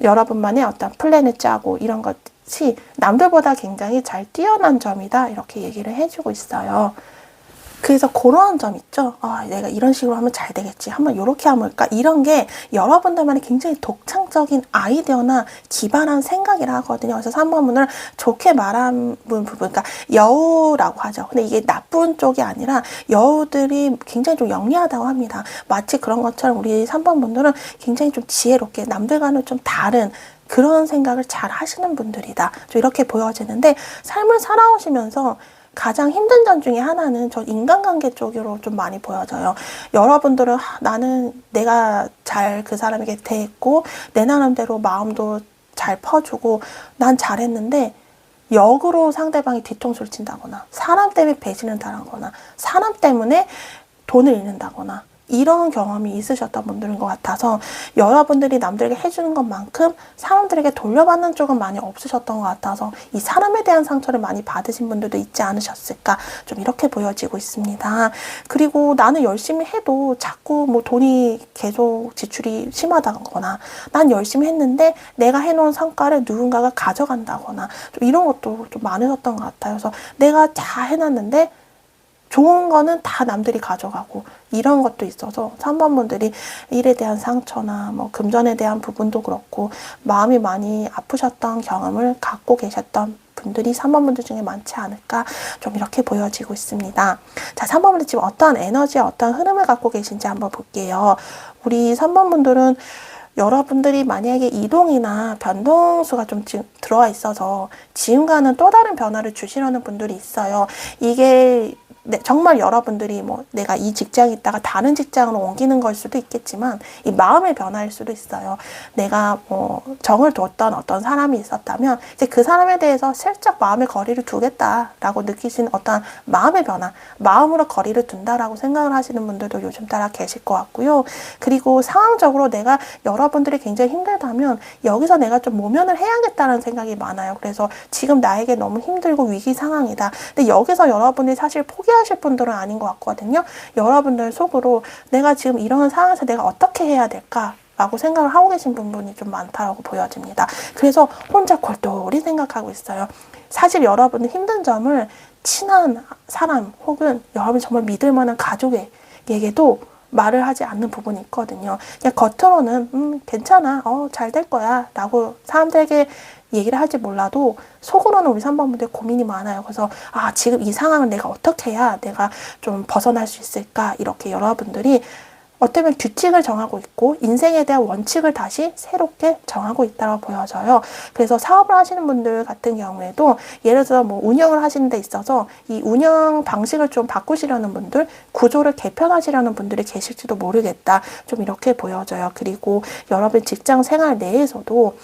A: 여러분만의 어떤 플랜을 짜고 이런 것이 남들보다 굉장히 잘 뛰어난 점이다 이렇게 얘기를 해주고 있어요. 그래서 그런 점 있죠. 아, 내가 이런 식으로 하면 잘 되겠지. 한번 이렇게 하면 올까? 이런 게 여러분들만의 굉장히 독창적인 아이디어나 기발한 생각이라 하거든요. 그래서 3번 분들은 좋게 말한 부분, 그러니까 여우라고 하죠. 근데 이게 나쁜 쪽이 아니라 여우들이 굉장히 좀 영리하다고 합니다. 마치 그런 것처럼 우리 3번 분들은 굉장히 좀 지혜롭게 남들과는 좀 다른 그런 생각을 잘 하시는 분들이다. 좀 이렇게 보여지는데 삶을 살아오시면서 가장 힘든 점 중에 하나는 저 인간관계 쪽으로 좀 많이 보여져요. 여러분들은 나는 내가 잘 그 사람에게 대했고 내 나름대로 마음도 잘 퍼주고 난 잘했는데 역으로 상대방이 뒤통수를 친다거나 사람 때문에 배신을 당하거나 사람 때문에 돈을 잃는다거나 이런 경험이 있으셨던 분들인 것 같아서 여러분들이 남들에게 해주는 것만큼 사람들에게 돌려받는 쪽은 많이 없으셨던 것 같아서 이 사람에 대한 상처를 많이 받으신 분들도 있지 않으셨을까 좀 이렇게 보여지고 있습니다. 그리고 나는 열심히 해도 자꾸 뭐 돈이 계속 지출이 심하다거나 난 열심히 했는데 내가 해놓은 성과를 누군가가 가져간다거나 좀 이런 것도 좀 많으셨던 것 같아요. 그래서 내가 다 해놨는데 좋은 거는 다 남들이 가져가고 이런 것도 있어서 3번 분들이 일에 대한 상처나 뭐 금전에 대한 부분도 그렇고 마음이 많이 아프셨던 경험을 갖고 계셨던 분들이 3번 분들 중에 많지 않을까 좀 이렇게 보여지고 있습니다. 자, 3번 분들 지금 어떠한 에너지와 어떠한 흐름을 갖고 계신지 한번 볼게요. 우리 3번 분들은 여러분들이 만약에 이동이나 변동수가 좀 지금 들어와 있어서 지금과는 또 다른 변화를 주시려는 분들이 있어요. 이게 정말 여러분들이 뭐 내가 이 직장에 있다가 다른 직장으로 옮기는 걸 수도 있겠지만 이 마음의 변화일 수도 있어요. 내가 뭐 정을 뒀던 어떤 사람이 있었다면 이제 그 사람에 대해서 슬쩍 마음의 거리를 두겠다라고 느끼시는 어떤 마음의 변화, 마음으로 거리를 둔다라고 생각을 하시는 분들도 요즘 따라 계실 것 같고요. 그리고 상황적으로 내가 여러분들이 굉장히 힘들다면 여기서 내가 좀 모면을 해야겠다는 생각이 많아요. 그래서 지금 나에게 너무 힘들고 위기 상황이다. 근데 여기서 여러분이 사실 포기하실 분들은 아닌 것 같거든요. 여러분들 속으로 내가 지금 이런 상황에서 내가 어떻게 해야 될까? 라고 생각을 하고 계신 부분이 좀 많다고 보여집니다. 그래서 혼자 골똘히 생각하고 있어요. 사실 여러분의 힘든 점을 친한 사람 혹은 여러분이 정말 믿을 만한 가족에게도 말을 하지 않는 부분이 있거든요. 그냥 겉으로는 괜찮아, 잘 될 거야 라고 사람들에게 얘기를 할지 몰라도 속으로는 우리 3번분들 고민이 많아요. 그래서 지금 이 상황을 내가 어떻게 해야 내가 좀 벗어날 수 있을까 이렇게 여러분들이 어쩌면 규칙을 정하고 있고 인생에 대한 원칙을 다시 새롭게 정하고 있다고 보여져요. 그래서 사업을 하시는 분들 같은 경우에도 예를 들어 뭐 운영을 하시는 데 있어서 이 운영 방식을 좀 바꾸시려는 분들, 구조를 개편하시려는 분들이 계실지도 모르겠다. 좀 이렇게 보여져요. 그리고 여러분 직장 생활 내에서도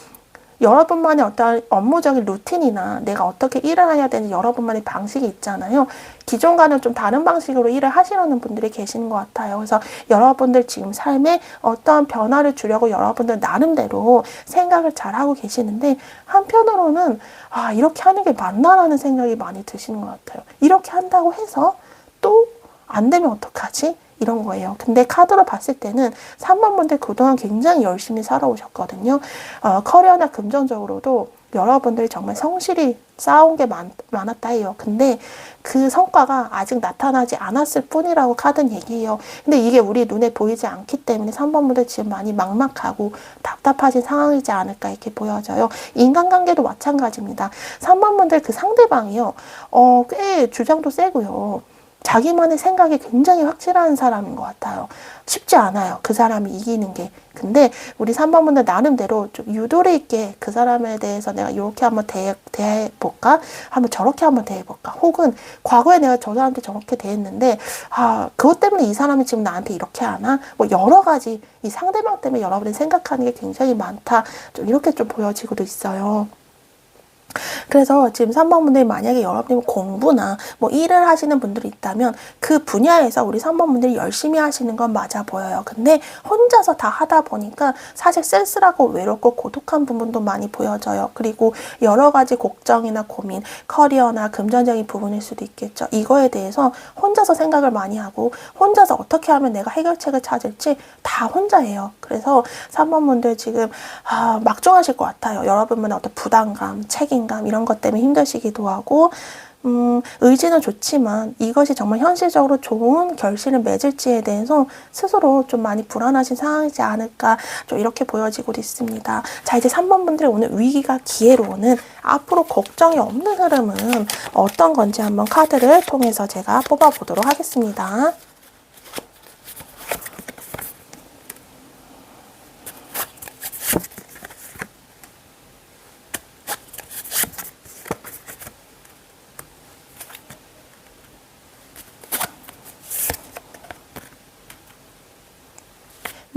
A: 여러분만의 어떤 업무적인 루틴이나 내가 어떻게 일을 해야 되는지 여러분만의 방식이 있잖아요. 기존과는 좀 다른 방식으로 일을 하시려는 분들이 계시는 것 같아요. 그래서 여러분들 지금 삶에 어떤 변화를 주려고 여러분들 나름대로 생각을 잘 하고 계시는데 한편으로는 이렇게 하는 게 맞나라는 생각이 많이 드시는 것 같아요. 이렇게 한다고 해서 또 안 되면 어떡하지? 이런 거예요. 근데 카드로 봤을 때는 3번 분들 그동안 굉장히 열심히 살아오셨거든요. 커리어나 금전적으로도 여러분들이 정말 성실히 쌓아온 게 많았다 해요. 근데 그 성과가 아직 나타나지 않았을 뿐이라고 카드는 얘기해요. 근데 이게 우리 눈에 보이지 않기 때문에 3번 분들 지금 많이 막막하고 답답하신 상황이지 않을까 이렇게 보여져요. 인간관계도 마찬가지입니다. 3번 분들 그 상대방이요. 꽤 주장도 세고요. 자기만의 생각이 굉장히 확실한 사람인 것 같아요. 쉽지 않아요. 그 사람이 이기는 게. 근데 우리 3번 분들 나름대로 좀 유도리 있게 그 사람에 대해서 내가 이렇게 한번 대해볼까? 한번 저렇게 한번 대해볼까? 혹은 과거에 내가 저 사람한테 저렇게 대했는데 그것 때문에 이 사람이 지금 나한테 이렇게 하나? 뭐 여러 가지 이 상대방 때문에 여러분이 생각하는 게 굉장히 많다. 좀 이렇게 좀 보여지고도 있어요. 그래서 지금 3번 분들이 만약에 여러분이 공부나 뭐 일을 하시는 분들이 있다면 그 분야에서 우리 3번 분들이 열심히 하시는 건 맞아 보여요. 근데 혼자서 다 하다 보니까 사실 쓸쓸하고 외롭고 고독한 부분도 많이 보여져요. 그리고 여러 가지 걱정이나 고민, 커리어나 금전적인 부분일 수도 있겠죠. 이거에 대해서 혼자서 생각을 많이 하고 혼자서 어떻게 하면 내가 해결책을 찾을지 다 혼자예요. 그래서 3번 분들 지금 막중하실 것 같아요. 여러분만의 어떤 부담감, 책임감 이런 것 때문에 힘드시기도 하고 의지는 좋지만 이것이 정말 현실적으로 좋은 결실을 맺을지에 대해서 스스로 좀 많이 불안하신 상황이지 않을까 좀 이렇게 보여지고 있습니다. 자, 이제 3번 분들의 오늘 위기가 기회로 오는 앞으로 걱정이 없는 흐름은 어떤 건지 한번 카드를 통해서 제가 뽑아보도록 하겠습니다.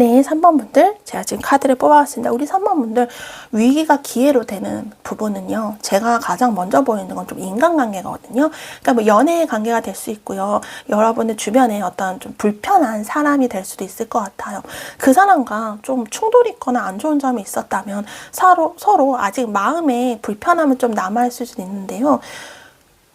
A: 네, 3번 분들 제가 지금 카드를 뽑아왔습니다. 우리 3번 분들 위기가 기회로 되는 부분은요. 제가 가장 먼저 보이는 건 좀 인간관계거든요. 그러니까 뭐 연애의 관계가 될 수 있고요. 여러분의 주변에 어떤 좀 불편한 사람이 될 수도 있을 것 같아요. 그 사람과 좀 충돌이 있거나 안 좋은 점이 있었다면 서로 아직 마음에 불편함은 좀 남아있을 수도 있는데요.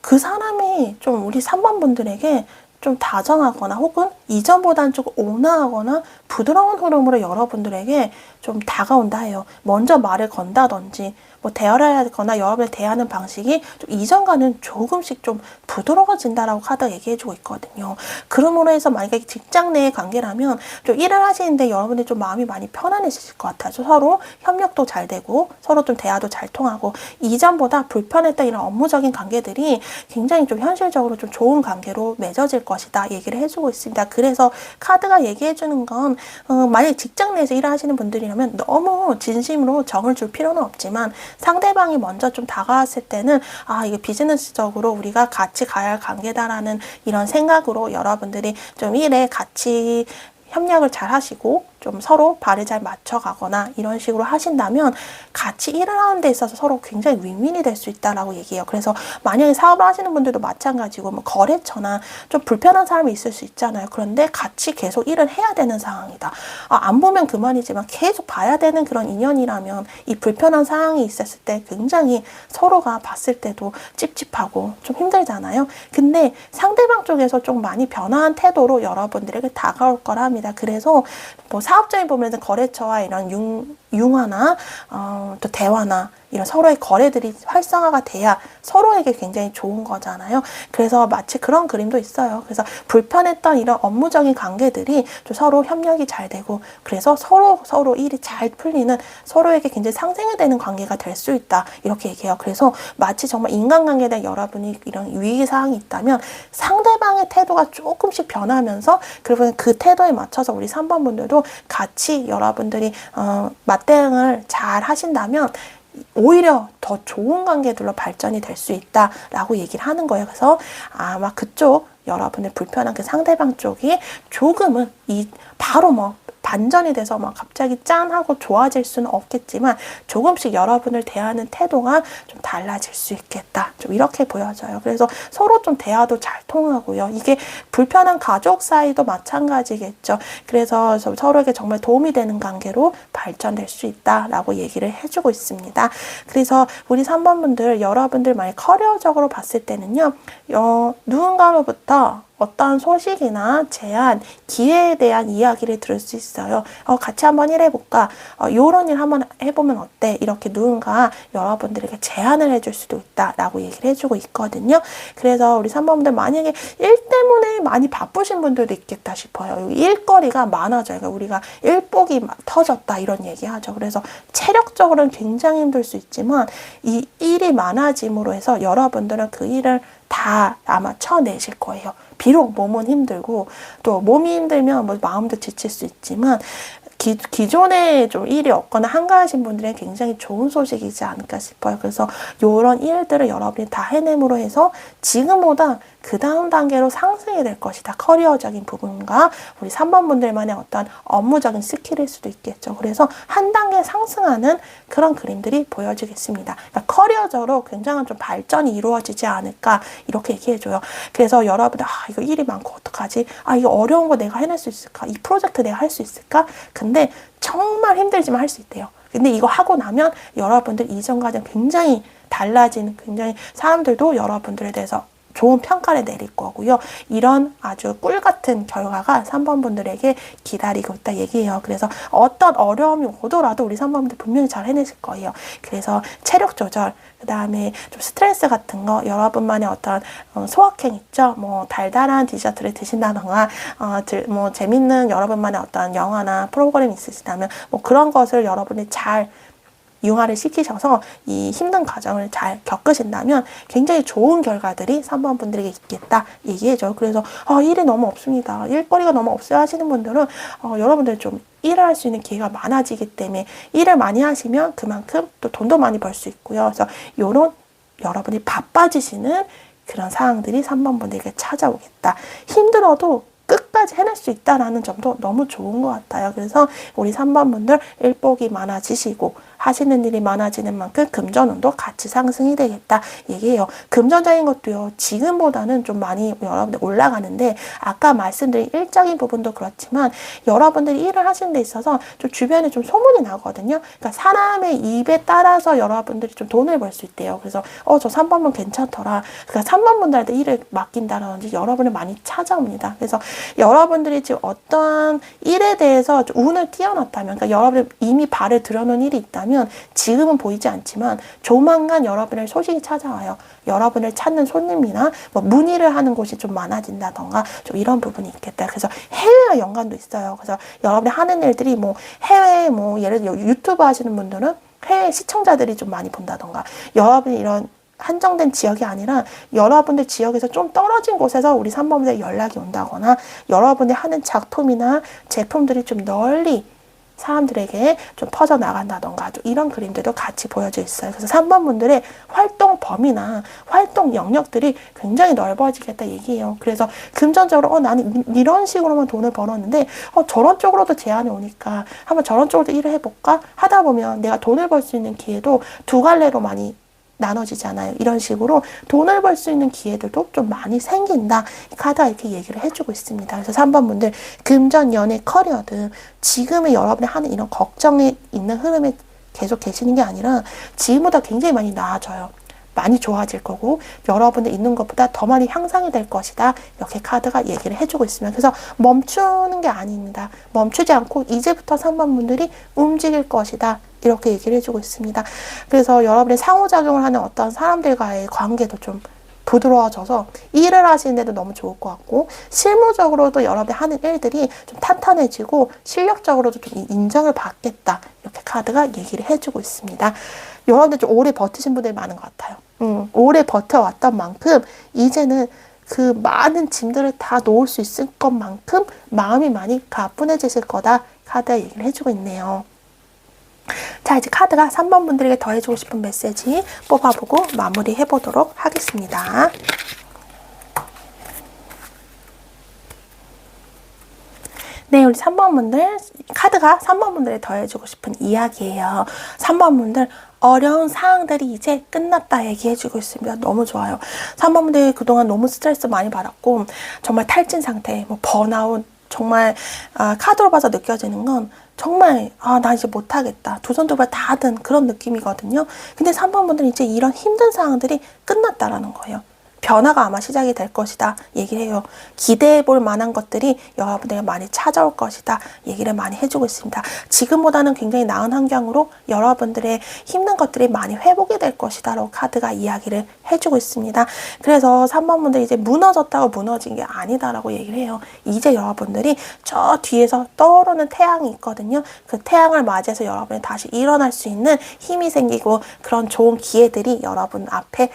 A: 그 사람이 좀 우리 3번 분들에게 좀 다정하거나 혹은 이전보다는 조금 온화하거나 부드러운 흐름으로 여러분들에게 좀 다가온다 해요. 먼저 말을 건다든지 뭐 대화를 하거나 여러분을 대하는 방식이 좀 이전과는 조금씩 좀 부드러워진다라고 카드가 얘기해주고 있거든요. 그러므로 해서 만약에 직장 내의 관계라면 좀 일을 하시는데 여러분이 좀 마음이 많이 편안해지실 것 같아요. 서로 협력도 잘 되고 서로 좀 대화도 잘 통하고 이전보다 불편했던 이런 업무적인 관계들이 굉장히 좀 현실적으로 좀 좋은 관계로 맺어질 것이다 얘기를 해주고 있습니다. 그래서 카드가 얘기해주는 건 만약에 직장 내에서 일을 하시는 분들이라면 너무 진심으로 정을 줄 필요는 없지만 상대방이 먼저 좀 다가왔을 때는 아, 이게 비즈니스적으로 우리가 같이 가야 할 관계다라는 이런 생각으로 여러분들이 좀 일에 같이 협력을 잘 하시고 좀 서로 발을 잘 맞춰가거나 이런 식으로 하신다면 같이 일을 하는 데 있어서 서로 굉장히 윈윈이 될 수 있다라고 얘기해요. 그래서 만약에 사업을 하시는 분들도 마찬가지고 뭐 거래처나 좀 불편한 사람이 있을 수 있잖아요. 그런데 같이 계속 일을 해야 되는 상황이다. 안 보면 그만이지만 계속 봐야 되는 그런 인연이라면 이 불편한 상황이 있었을 때 굉장히 서로가 봤을 때도 찝찝하고 좀 힘들잖아요. 근데 상대방 쪽에서 좀 많이 변화한 태도로 여러분들에게 다가올 거랍니다. 그래서 뭐 사업적인 부분에서 거래처와 이런 융화나 또 대화나 이런 서로의 거래들이 활성화가 돼야 서로에게 굉장히 좋은 거잖아요. 그래서 마치 그런 그림도 있어요. 그래서 불편했던 이런 업무적인 관계들이 좀 서로 협력이 잘 되고 그래서 서로 일이 잘 풀리는 서로에게 굉장히 상생이 되는 관계가 될 수 있다. 이렇게 얘기해요. 그래서 마치 정말 인간관계에 대한 여러분이 이런 위기사항이 있다면 상대방의 태도가 조금씩 변하면서 그리고 그 태도에 맞춰서 우리 3번 분들도 같이 여러분들이 맞대응을 잘 하신다면 오히려 더 좋은 관계들로 발전이 될 수 있다라고 얘기를 하는 거예요. 그래서 아마 그쪽 여러분의 불편한 그 상대방 쪽이 조금은 바로 뭐 반전이 돼서 막 갑자기 짠 하고 좋아질 수는 없겠지만 조금씩 여러분을 대하는 태도가 좀 달라질 수 있겠다. 좀 이렇게 보여져요. 그래서 서로 좀 대화도 잘 통하고요. 이게 불편한 가족 사이도 마찬가지겠죠. 그래서 서로에게 정말 도움이 되는 관계로 발전될 수 있다라고 얘기를 해주고 있습니다. 그래서 우리 3번 분들 여러분들 만약 커리어적으로 봤을 때는요. 누군가로부터 어떤 소식이나 제안, 기회에 대한 이야기를 들을 수 있어요. 같이 한번 일해볼까? 요런 일 한번 해보면 어때? 이렇게 누군가 여러분들에게 제안을 해줄 수도 있다라고 얘기를 해주고 있거든요. 그래서 우리 3번분들 만약에 일 때문에 많이 바쁘신 분들도 있겠다 싶어요. 일거리가 많아져요. 그러니까 우리가 일복이 막 터졌다 이런 얘기하죠. 그래서 체력적으로는 굉장히 힘들 수 있지만 이 일이 많아짐으로 해서 여러분들은 그 일을 다 아마 쳐내실 거예요. 비록 몸은 힘들고 또 몸이 힘들면 뭐 마음도 지칠 수 있지만 기존에 좀 일이 없거나 한가하신 분들은 굉장히 좋은 소식이지 않을까 싶어요. 그래서 이런 일들을 여러분이 다 해냄으로 해서 지금보다 그 다음 단계로 상승이 될 것이다. 커리어적인 부분과 우리 3번 분들만의 어떤 업무적인 스킬일 수도 있겠죠. 그래서 한 단계 상승하는 그런 그림들이 보여지겠습니다. 그러니까 커리어적으로 굉장한 좀 발전이 이루어지지 않을까 이렇게 얘기해줘요. 그래서 여러분들 이거 일이 많고 어떡하지? 이거 어려운 거 내가 해낼 수 있을까? 이 프로젝트 내가 할 수 있을까? 근데 정말 힘들지만 할 수 있대요. 근데 이거 하고 나면 여러분들 이전과는 굉장히 달라지는 굉장히 사람들도 여러분들에 대해서 좋은 평가를 내릴 거고요. 이런 아주 꿀 같은 결과가 3번 분들에게 기다리고 있다 얘기예요. 그래서 어떤 어려움이 오더라도 우리 3번 분들 분명히 잘 해내실 거예요. 그래서 체력 조절, 그 다음에 좀 스트레스 같은 거, 여러분만의 어떤 소확행 있죠? 뭐 달달한 디저트를 드신다던가, 뭐 재밌는 여러분만의 어떤 영화나 프로그램이 있으시다면 뭐 그런 것을 여러분이 잘 융화를 시키셔서 이 힘든 과정을 잘 겪으신다면 굉장히 좋은 결과들이 3번 분들에게 있겠다 얘기해줘. 그래서 일이 너무 없습니다. 일거리가 너무 없어요 하시는 분들은 여러분들 좀 일을 할 수 있는 기회가 많아지기 때문에 일을 많이 하시면 그만큼 또 돈도 많이 벌 수 있고요. 그래서 요런 여러분이 바빠지시는 그런 상황들이 3번 분들에게 찾아오겠다. 힘들어도 끝까지 해낼 수 있다라는 점도 너무 좋은 것 같아요. 그래서 우리 3번 분들 일복이 많아지시고 하시는 일이 많아지는 만큼 금전운도 같이 상승이 되겠다 얘기해요. 금전적인 것도요, 지금보다는 좀 많이 여러분들 올라가는데 아까 말씀드린 일적인 부분도 그렇지만 여러분들이 일을 하시는 데 있어서 좀 주변에 좀 소문이 나거든요. 그러니까 사람의 입에 따라서 여러분들이 좀 돈을 벌 수 있대요. 그래서 저 3번분 괜찮더라. 그러니까 3번 분들한테 일을 맡긴다든지 여러분을 많이 찾아옵니다. 그래서 여러분들이 지금 어떠한 일에 대해서 좀 운을 띄워놨다면, 그러니까 여러분이 이미 발을 들여놓은 일이 있다면 지금은 보이지 않지만 조만간 여러분의 소식이 찾아와요. 여러분을 찾는 손님이나 뭐 문의를 하는 곳이 좀 많아진다던가 좀 이런 부분이 있겠다. 그래서 해외와 연관도 있어요. 그래서 여러분이 하는 일들이 뭐 해외 뭐 예를 들어 유튜브 하시는 분들은 해외 시청자들이 좀 많이 본다던가, 여러분이 이런 한정된 지역이 아니라 여러분들 지역에서 좀 떨어진 곳에서 우리 3번분들 연락이 온다거나 여러분이 하는 작품이나 제품들이 좀 널리 사람들에게 좀 퍼져나간다던가 좀 이런 그림들도 같이 보여져 있어요. 그래서 3번 분들의 활동 범위나 활동 영역들이 굉장히 넓어지겠다 얘기해요. 그래서 금전적으로 나는 이런 식으로만 돈을 벌었는데 저런 쪽으로도 제안이 오니까 한번 저런 쪽으로도 일을 해볼까 하다 보면 내가 돈을 벌 수 있는 기회도 두 갈래로 많이 나눠지잖아요. 이런 식으로 돈을 벌 수 있는 기회들도 좀 많이 생긴다. 이 카드가 이렇게 얘기를 해주고 있습니다. 그래서 3번 분들 금전, 연애, 커리어 등 지금의 여러분이 하는 이런 걱정에 있는 흐름에 계속 계시는 게 아니라 지금보다 굉장히 많이 나아져요. 많이 좋아질 거고 여러분들 있는 것보다 더 많이 향상이 될 것이다. 이렇게 카드가 얘기를 해주고 있습니다. 그래서 멈추는 게 아닙니다. 멈추지 않고 이제부터 3번 분들이 움직일 것이다. 이렇게 얘기를 해주고 있습니다. 그래서 여러분이 상호작용을 하는 어떤 사람들과의 관계도 좀 부드러워져서 일을 하시는데도 너무 좋을 것 같고 실무적으로도 여러분이 하는 일들이 좀 탄탄해지고 실력적으로도 좀 인정을 받겠다. 이렇게 카드가 얘기를 해주고 있습니다. 여러분들 좀 오래 버티신 분들이 많은 것 같아요. 오래 버텨왔던 만큼 이제는 그 많은 짐들을 다 놓을 수 있을 것만큼 마음이 많이 가뿐해지실 거다. 카드가 얘기를 해주고 있네요. 자, 이제 카드가 3번 분들에게 더해주고 싶은 메시지 뽑아보고 마무리 해보도록 하겠습니다. 네, 우리 3번 분들, 카드가 3번 분들에 더해주고 싶은 이야기예요. 3번 분들, 어려운 상황들이 이제 끝났다 얘기해주고 있습니다. 너무 좋아요. 3번 분들 그동안 너무 스트레스 많이 받았고, 정말 탈진 상태, 뭐 번아웃, 정말 카드로 봐서 느껴지는 건 정말 나 이제 못하겠다. 두 손 두 발 다 든 그런 느낌이거든요. 근데 3번 분들은 이제 이런 힘든 상황들이 끝났다라는 거예요. 변화가 아마 시작이 될 것이다 얘기를 해요. 기대해 볼 만한 것들이 여러분들에게 많이 찾아올 것이다 얘기를 많이 해주고 있습니다. 지금보다는 굉장히 나은 환경으로 여러분들의 힘든 것들이 많이 회복이 될 것이다 라고 카드가 이야기를 해주고 있습니다. 그래서 3번 분들이 이제 무너졌다고 무너진 게 아니다 라고 얘기를 해요. 이제 여러분들이 저 뒤에서 떠오르는 태양이 있거든요. 그 태양을 맞이해서 여러분이 다시 일어날 수 있는 힘이 생기고 그런 좋은 기회들이 여러분 앞에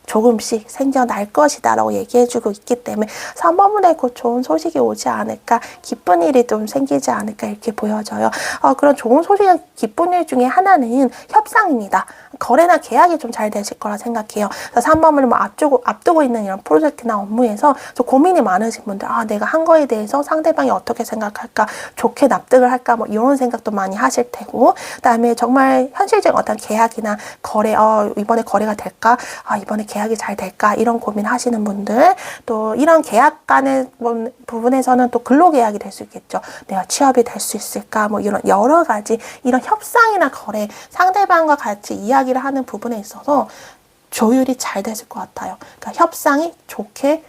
A: 조금씩 생겨날 것이다 라고 얘기해주고 있기 때문에 3번 분에 곧 좋은 소식이 오지 않을까, 기쁜 일이 좀 생기지 않을까 이렇게 보여져요. 그런 좋은 소식과 기쁜 일 중에 하나는 협상입니다. 거래나 계약이 좀 잘 되실 거라 생각해요. 3번 분은 뭐 앞두고 있는 이런 프로젝트나 업무에서 좀 고민이 많으신 분들, 내가 한 거에 대해서 상대방이 어떻게 생각할까, 좋게 납득을 할까, 뭐 이런 생각도 많이 하실 테고, 그 다음에 정말 현실적인 어떤 계약이나 거래, 이번에 거래가 될까, 이번에 계약이 잘 될까, 이런 고민 하시는 분들, 또 이런 계약 간의 부분에서는 또 근로계약이 될 수 있겠죠. 내가 취업이 될 수 있을까, 뭐 이런 여러 가지 이런 협상이나 거래, 상대방과 같이 이야기를 하는 부분에 있어서 조율이 잘 됐을 것 같아요. 그러니까 협상이 좋게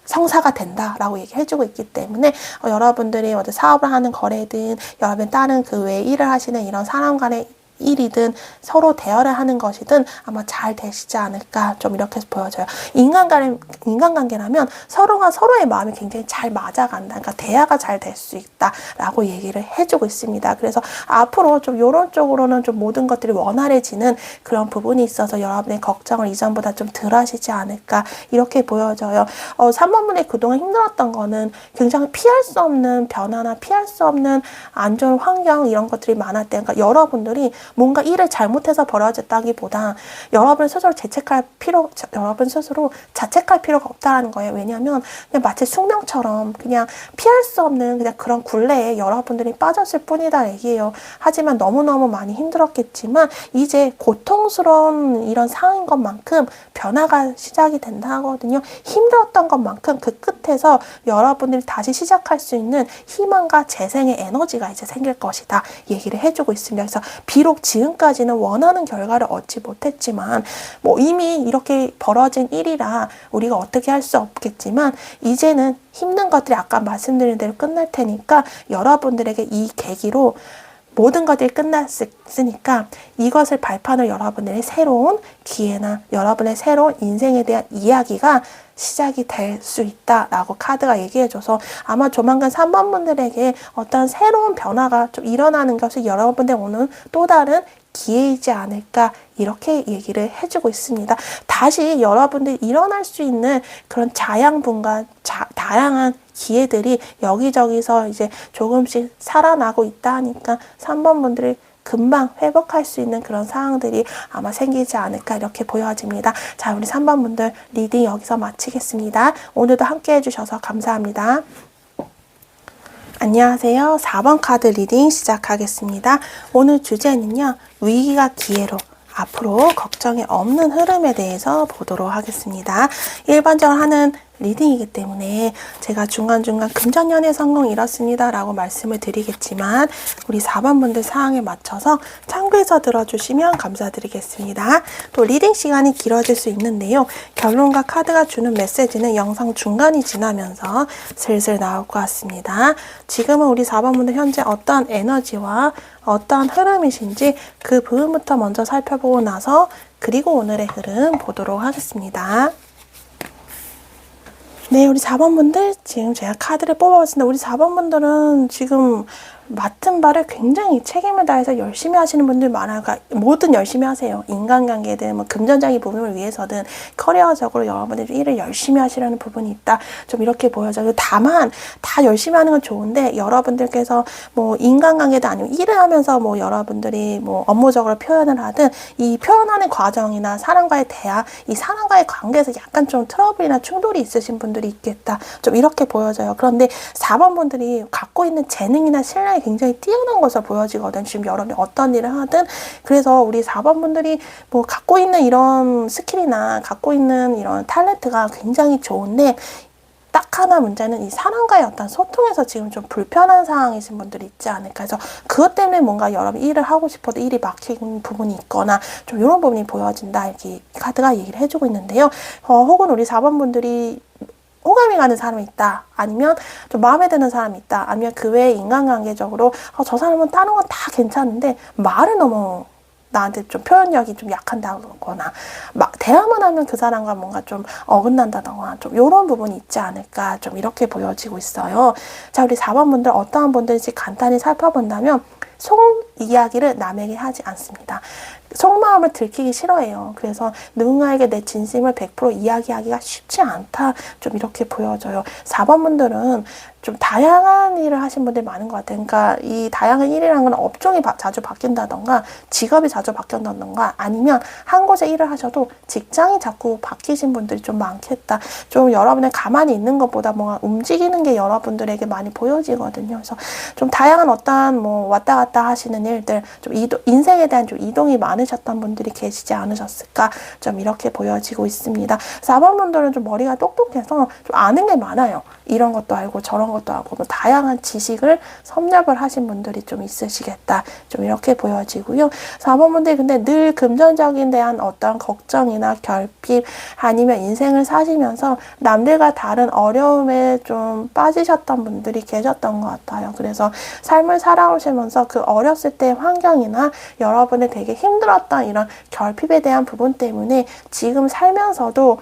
A: 성사가 된다라고 얘기해주고 있기 때문에 여러분들이 어디 사업을 하는 거래든 여러분 다른 그 외에 일을 하시는 이런 사람 간의 일이든 서로 대화를 하는 것이든 아마 잘 되시지 않을까 좀 이렇게 보여져요. 인간관계라면 서로가 서로의 마음이 굉장히 잘 맞아간다. 그러니까 대화가 잘 될 수 있다라고 얘기를 해주고 있습니다. 그래서 앞으로 좀 이런 쪽으로는 좀 모든 것들이 원활해지는 그런 부분이 있어서 여러분의 걱정을 이전보다 좀 덜 하시지 않을까 이렇게 보여져요. 3번 분이 그동안 힘들었던 거는 굉장히 피할 수 없는 변화나 피할 수 없는 안 좋은 환경 이런 것들이 많았대요. 그러니까 여러분들이 뭔가 일을 잘못해서 벌어졌다기보다 여러분 스스로 자책할 필요가 없다는 거예요. 왜냐하면 그냥 마치 숙명처럼 그냥 피할 수 없는 그냥 그런 굴레에 여러분들이 빠졌을 뿐이다 얘기예요. 하지만 너무너무 많이 힘들었겠지만 이제 고통스러운 이런 상황인 것만큼 변화가 시작이 된다 하거든요. 힘들었던 것만큼 그 끝에서 여러분들이 다시 시작할 수 있는 희망과 재생의 에너지가 이제 생길 것이다 얘기를 해주고 있습니다. 그래서 비록 지금까지는 원하는 결과를 얻지 못했지만 뭐 이미 이렇게 벌어진 일이라 우리가 어떻게 할 수 없겠지만 이제는 힘든 것들이 아까 말씀드린 대로 끝날 테니까 여러분들에게 이 계기로 모든 것들이 끝났으니까 이것을 발판으로 여러분들의 새로운 기회나 여러분의 새로운 인생에 대한 이야기가 시작이 될 수 있다라고 카드가 얘기해줘서 아마 조만간 3번 분들에게 어떤 새로운 변화가 좀 일어나는 것을 여러분들 오는 또 다른 기회이지 않을까 이렇게 얘기를 해주고 있습니다. 다시 여러분들이 일어날 수 있는 그런 자양분과 다양한 기회들이 여기저기서 이제 조금씩 살아나고 있다 하니까 3번 분들이 금방 회복할 수 있는 그런 상황들이 아마 생기지 않을까 이렇게 보여집니다. 자, 우리 3번 분들 리딩 여기서 마치겠습니다. 오늘도 함께 해주셔서 감사합니다. 안녕하세요. 4번 카드 리딩 시작하겠습니다. 오늘 주제는요. 위기가 기회로 앞으로 걱정이 없는 흐름에 대해서 보도록 하겠습니다. 일반적으로 하는 리딩이기 때문에 제가 중간중간 금전연애 성공 이렇습니다 라고 말씀을 드리겠지만 우리 4번 분들 사항에 맞춰서 참고해서 들어주시면 감사드리겠습니다. 또 리딩 시간이 길어질 수 있는데요. 결론과 카드가 주는 메시지는 영상 중간이 지나면서 슬슬 나올 것 같습니다. 지금은 우리 4번 분들 현재 어떠한 에너지와 어떠한 흐름이신지 그 부분부터 먼저 살펴보고 나서 그리고 오늘의 흐름 보도록 하겠습니다. 네, 우리 4번 분들 지금 제가 카드를 뽑아봤습니다. 우리 4번 분들은 지금 맡은 바를 굉장히 책임을 다해서 열심히 하시는 분들 많아요. 그러니까 뭐든 열심히 하세요. 인간관계든 뭐 금전적인 부분을 위해서든 커리어적으로 여러분들이 일을 열심히 하시려는 부분이 있다. 좀 이렇게 보여져요. 다만 다 열심히 하는 건 좋은데 여러분들께서 뭐 인간관계도 아니고 일을 하면서 뭐 여러분들이 뭐 업무적으로 표현을 하든 이 표현하는 과정이나 사람과의 대화, 이 사람과의 관계에서 약간 좀 트러블이나 충돌이 있으신 분들이 있겠다. 좀 이렇게 보여져요. 그런데 4번 분들이 갖고 있는 재능이나 실력이 굉장히 뛰어난 것으로 보여지거든. 지금 여러분이 어떤 일을 하든. 그래서 우리 4번 분들이 뭐 갖고 있는 이런 스킬이나 갖고 있는 이런 탤런트가 굉장히 좋은데 딱 하나 문제는 이 사람과의 어떤 소통에서 지금 좀 불편한 상황이신 분들이 있지 않을까 해서 그것 때문에 뭔가 여러분 일을 하고 싶어도 일이 막힌 부분이 있거나 좀 이런 부분이 보여진다 이렇게 카드가 얘기를 해주고 있는데요. 혹은 우리 4번 분들이 호감이 가는 사람이 있다. 아니면 좀 마음에 드는 사람이 있다. 아니면 그 외에 인간관계적으로 저 사람은 다른 건 다 괜찮은데 말을 너무 나한테 좀 표현력이 좀 약한다거나 막 대화만 하면 그 사람과 뭔가 좀 어긋난다거나 좀 이런 부분이 있지 않을까 좀 이렇게 보여지고 있어요. 자, 우리 4번 분들 어떠한 분들인지 간단히 살펴본다면 속 이야기를 남에게 하지 않습니다. 속마음을 들키기 싫어해요. 그래서 누군가에게 내 진심을 100% 이야기하기가 쉽지 않다. 좀 이렇게 보여져요. 4번 분들은 좀 다양한 일을 하신 분들이 많은 것 같아요. 그러니까 이 다양한 일이라는 건 업종이 자주 바뀐다던가 직업이 자주 바뀐다던가 아니면 한 곳에 일을 하셔도 직장이 자꾸 바뀌신 분들이 좀 많겠다. 좀 여러분의 가만히 있는 것보다 뭔가 움직이는 게 여러분들에게 많이 보여지거든요. 그래서 좀 다양한 어떠한 뭐 왔다 갔다 하시는 일들, 좀 인생에 대한 좀 이동이 많으셨던 분들이 계시지 않으셨을까? 좀 이렇게 보여지고 있습니다. 4번 분들은 좀 머리가 똑똑해서 좀 아는 게 많아요. 이런 것도 알고 저런 것도 알고 뭐 다양한 지식을 섭렵을 하신 분들이 좀 있으시겠다. 좀 이렇게 보여지고요. 4번 분들이 근데 늘 금전적인 대한 어떤 걱정이나 결핍 아니면 인생을 사시면서 남들과 다른 어려움에 좀 빠지셨던 분들이 계셨던 것 같아요. 그래서 삶을 살아오시면서 그 어렸을 때 환경이나 여러분의 되게 힘들었던 이런 결핍에 대한 부분 때문에 지금 살면서도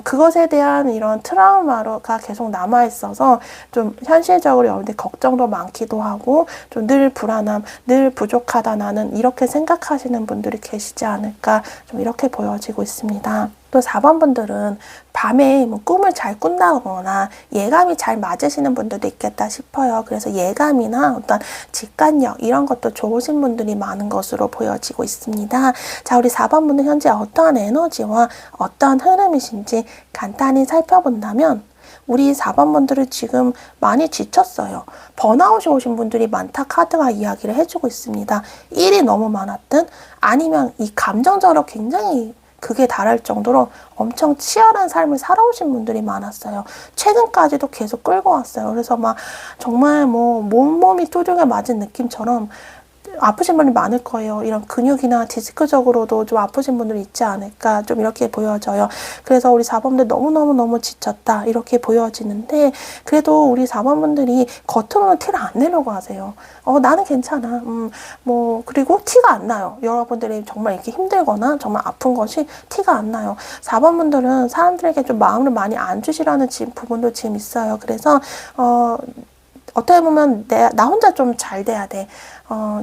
A: 그것에 대한 이런 트라우마가 계속 남아있어서 좀 현실적으로 여러분들 걱정도 많기도 하고 좀 늘 불안함, 늘 부족하다 나는 이렇게 생각하시는 분들이 계시지 않을까 좀 이렇게 보여지고 있습니다. 또 4번 분들은 밤에 뭐 꿈을 잘 꾼다거나 예감이 잘 맞으시는 분들도 있겠다 싶어요. 그래서 예감이나 어떤 직관력 이런 것도 좋으신 분들이 많은 것으로 보여지고 있습니다. 자, 우리 4번 분은 현재 어떠한 에너지와 어떠한 흐름이신지 간단히 살펴본다면 우리 4번 분들은 지금 많이 지쳤어요. 번아웃이 오신 분들이 많다 카드가 이야기를 해주고 있습니다. 일이 너무 많았든 아니면 이 감정적으로 굉장히 극에 달할 정도로 엄청 치열한 삶을 살아오신 분들이 많았어요. 최근까지도 계속 끌고 왔어요. 그래서 막 정말 뭐 몸이 두들겨 맞은 느낌처럼 아프신 분이 많을 거예요. 이런 근육이나 디스크적으로도 좀 아프신 분들이 있지 않을까 좀 이렇게 보여져요. 그래서 우리 4번분들 너무 지쳤다 이렇게 보여지는데 그래도 우리 4번분들이 겉으로는 티를 안 내려고 하세요. 나는 괜찮아. 뭐 그리고 티가 안 나요. 여러분들이 정말 이렇게 힘들거나 정말 아픈 것이 티가 안 나요. 4번분들은 사람들에게 좀 마음을 많이 안 주시라는 부분도 지금 있어요. 그래서 어떻게 보면 나 혼자 좀 잘 돼야 돼.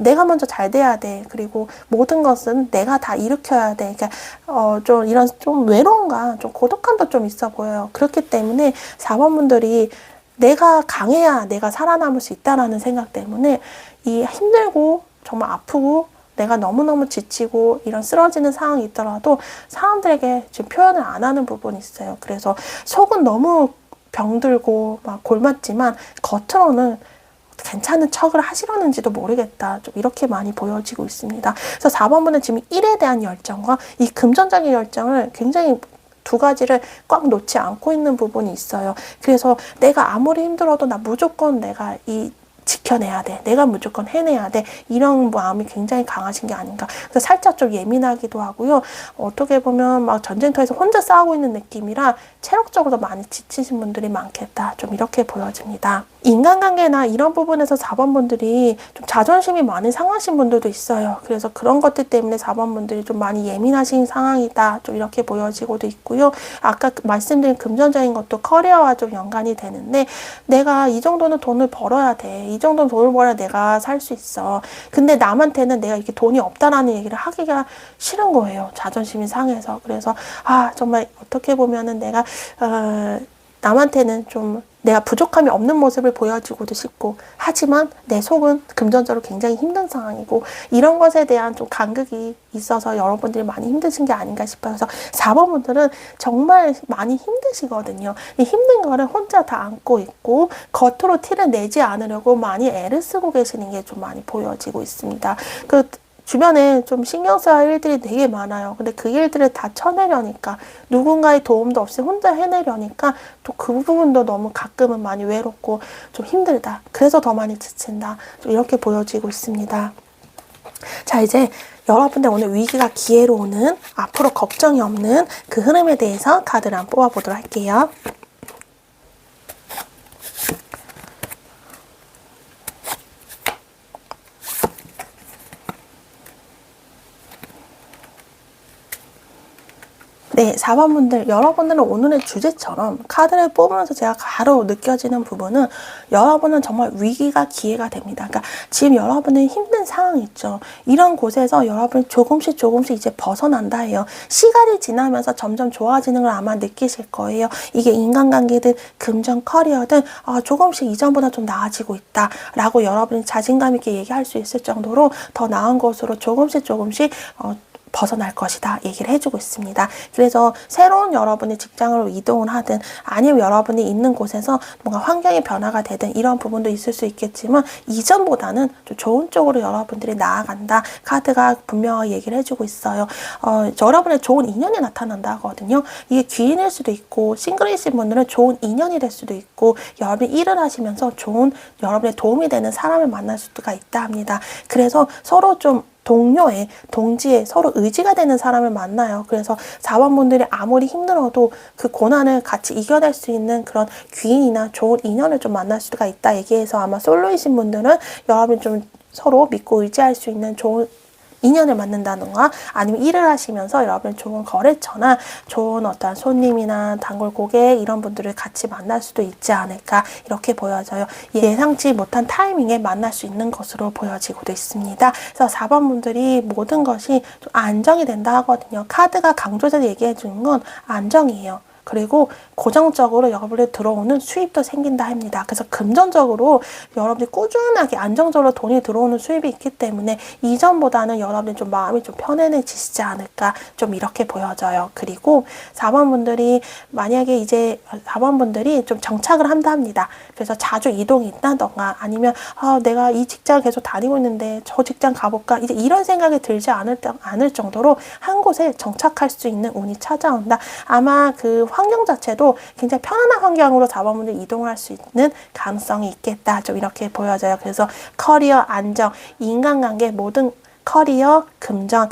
A: 내가 먼저 잘 돼야 돼. 그리고 모든 것은 내가 다 일으켜야 돼. 그러니까 좀 이런 좀 외로움과 좀 고독함도 좀 있어 보여요. 그렇기 때문에 4번 분들이 내가 강해야 내가 살아남을 수 있다라는 생각 때문에 이 힘들고 정말 아프고 내가 너무너무 지치고 이런 쓰러지는 상황이 있더라도 사람들에게 지금 표현을 안 하는 부분이 있어요. 그래서 속은 너무 병들고 막 골맞지만 겉으로는 괜찮은 척을 하시려는지도 모르겠다. 좀 이렇게 많이 보여지고 있습니다. 그래서 4번분은 지금 일에 대한 열정과 이 금전적인 열정을 굉장히 두 가지를 꽉 놓지 않고 있는 부분이 있어요. 그래서 내가 아무리 힘들어도 나 무조건 내가 지켜내야 돼. 내가 무조건 해내야 돼. 이런 마음이 굉장히 강하신 게 아닌가. 그래서 살짝 좀 예민하기도 하고요. 어떻게 보면 막 전쟁터에서 혼자 싸우고 있는 느낌이라 체력적으로 많이 지치신 분들이 많겠다. 좀 이렇게 보여집니다. 인간관계나 이런 부분에서 4번 분들이 좀 자존심이 많이 상하신 분들도 있어요. 그래서 그런 것들 때문에 4번 분들이 좀 많이 예민하신 상황이다. 좀 이렇게 보여지고도 있고요. 아까 말씀드린 금전적인 것도 커리어와 좀 연관이 되는데 내가 이 정도는 돈을 벌어야 돼. 이 정도는 돈을 벌어야 내가 살 수 있어. 근데 남한테는 내가 이렇게 돈이 없다라는 얘기를 하기가 싫은 거예요. 자존심이 상해서. 그래서 정말 어떻게 보면은 내가 남한테는 좀 내가 부족함이 없는 모습을 보여주고도 싶고 하지만 내 속은 금전적으로 굉장히 힘든 상황이고 이런 것에 대한 좀 간극이 있어서 여러분들이 많이 힘드신 게 아닌가 싶어요. 그래서 4번 분들은 정말 많이 힘드시거든요. 이 힘든 거를 혼자 다 안고 있고 겉으로 티를 내지 않으려고 많이 애를 쓰고 계시는 게 좀 많이 보여지고 있습니다. 주변에 좀 신경 써야 할 일들이 되게 많아요. 근데 그 일들을 다 쳐내려니까 누군가의 도움도 없이 혼자 해내려니까 또 그 부분도 너무 가끔은 많이 외롭고 좀 힘들다. 그래서 더 많이 지친다. 좀 이렇게 보여지고 있습니다. 자, 이제 여러분들 오늘 위기가 기회로 오는 앞으로 걱정이 없는 그 흐름에 대해서 카드를 한번 뽑아보도록 할게요. 네, 4번 분들, 여러분들은 오늘의 주제처럼 카드를 뽑으면서 제가 바로 느껴지는 부분은 여러분은 정말 위기가 기회가 됩니다. 그러니까 지금 여러분은 힘든 상황이 있죠. 이런 곳에서 여러분이 조금씩 이제 벗어난다 해요. 시간이 지나면서 점점 좋아지는 걸 아마 느끼실 거예요. 이게 인간관계든 금전 커리어든 조금씩 이전보다 좀 나아지고 있다 라고 여러분이 자신감 있게 얘기할 수 있을 정도로 더 나은 것으로 조금씩 벗어날 것이다 얘기를 해주고 있습니다. 그래서 새로운 여러분이 직장으로 이동을 하든 아니면 여러분이 있는 곳에서 뭔가 환경의 변화가 되든 이런 부분도 있을 수 있겠지만 이전보다는 좀 좋은 쪽으로 여러분들이 나아간다. 카드가 분명하게 얘기를 해주고 있어요. 여러분의 좋은 인연이 나타난다 하거든요. 이게 귀인일 수도 있고 싱글이신 분들은 좋은 인연이 될 수도 있고 여러분이 일을 하시면서 좋은 여러분의 도움이 되는 사람을 만날 수가 있다 합니다. 그래서 서로 좀 동료에, 동지에 서로 의지가 되는 사람을 만나요. 그래서 4번분들이 아무리 힘들어도 그 고난을 같이 이겨낼 수 있는 그런 귀인이나 좋은 인연을 좀 만날 수가 있다 얘기해서 아마 솔로이신 분들은 여러분이 좀 서로 믿고 의지할 수 있는 좋은 인연을 만난다던가 아니면 일을 하시면서 여러분 좋은 거래처나 좋은 어떤 손님이나 단골 고객 이런 분들을 같이 만날 수도 있지 않을까 이렇게 보여져요. 예상치 못한 타이밍에 만날 수 있는 것으로 보여지고도 있습니다. 그래서 4번 분들이 모든 것이 좀 안정이 된다 하거든요. 카드가 강조해서 얘기해 주는 건 안정이에요. 그리고 고정적으로 여러분이 들어오는 수입도 생긴다 합니다. 그래서 금전적으로 여러분이 꾸준하게 안정적으로 돈이 들어오는 수입이 있기 때문에 이전보다는 여러분이 좀 마음이 좀 편안해지시지 않을까 좀 이렇게 보여져요. 그리고 4번 분들이 만약에 이제 4번 분들이 좀 정착을 한다 합니다. 그래서 자주 이동이 있다던가 아니면 내가 이 직장을 계속 다니고 있는데 저 직장 가볼까 이제 이런 생각이 들지 않을 정도로 한 곳에 정착할 수 있는 운이 찾아온다. 아마 그 환경 자체도 굉장히 편안한 환경으로 4번분들 이동을 할 수 있는 가능성이 있겠다. 좀 이렇게 보여져요. 그래서 커리어 안정, 인간관계 모든 커리어, 금전,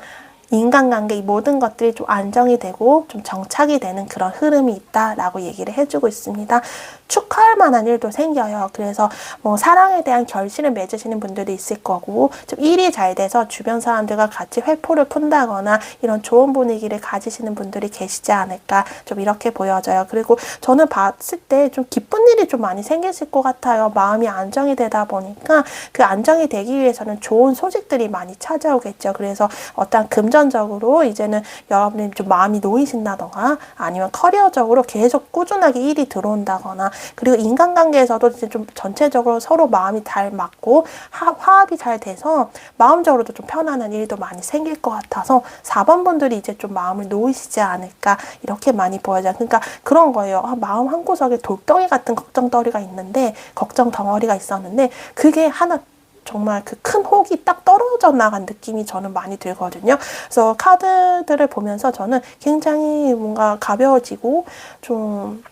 A: 인간관계 이 모든 것들이 좀 안정이 되고 좀 정착이 되는 그런 흐름이 있다라고 얘기를 해주고 있습니다. 축하할 만한 일도 생겨요. 그래서 뭐 사랑에 대한 결실을 맺으시는 분들이 있을 거고 좀 일이 잘 돼서 주변 사람들과 같이 회포를 푼다거나 이런 좋은 분위기를 가지시는 분들이 계시지 않을까 좀 이렇게 보여져요. 그리고 저는 봤을 때 좀 기쁜 일이 좀 많이 생기실 것 같아요. 마음이 안정이 되다 보니까 그 안정이 되기 위해서는 좋은 소식들이 많이 찾아오겠죠. 그래서 어떤 금전적으로 이제는 여러분이 좀 마음이 놓이신다거나 아니면 커리어적으로 계속 꾸준하게 일이 들어온다거나 그리고 인간관계에서도 이제 좀 전체적으로 서로 마음이 잘 맞고 화합이 잘 돼서 마음적으로도 좀 편안한 일도 많이 생길 것 같아서 4번 분들이 이제 좀 마음을 놓으시지 않을까 이렇게 많이 보여져요. 그러니까 그런 거예요. 마음 한구석에 돌덩이 같은 걱정거리가 있는데 걱정 덩어리가 있었는데 그게 하나 정말 그 큰 혹이 딱 떨어져 나간 느낌이 저는 많이 들거든요. 그래서 카드들을 보면서 저는 굉장히 뭔가 가벼워지고 좀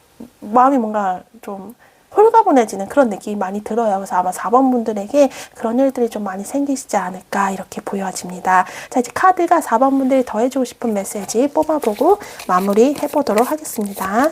A: 마음이 뭔가 좀 홀가분해지는 그런 느낌이 많이 들어요. 그래서 아마 4번 분들에게 그런 일들이 좀 많이 생기시지 않을까 이렇게 보여집니다. 자, 이제 카드가 4번 분들이 더해주고 싶은 메시지 뽑아보고 마무리 해보도록 하겠습니다.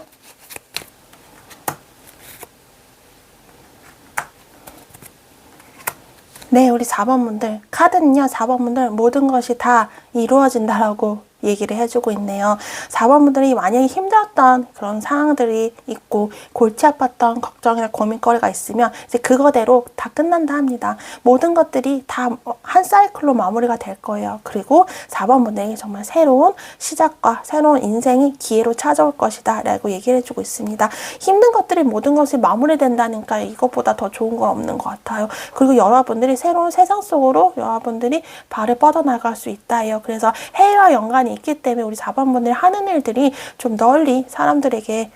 A: 네, 우리 4번 분들 카드는요. 4번 분들 모든 것이 다 이루어진다라고 얘기를 해주고 있네요. 4번 분들이 만약에 힘들었던 그런 상황들이 있고 골치 아팠던 걱정이나 고민거리가 있으면 이제 그거대로 다 끝난다 합니다. 모든 것들이 다 한 사이클로 마무리가 될 거예요. 그리고 4번 분들에게 정말 새로운 시작과 새로운 인생이 기회로 찾아올 것이다 라고 얘기를 해주고 있습니다. 힘든 것들이 모든 것이 마무리된다니까 이것보다 더 좋은 건 없는 것 같아요. 그리고 여러분들이 새로운 세상 속으로 여러분들이 발을 뻗어나갈 수 있다예요. 그래서 해외와 연관이 있기 때문에 우리 4번 분들이 하는 일들이 좀 널리 사람들에게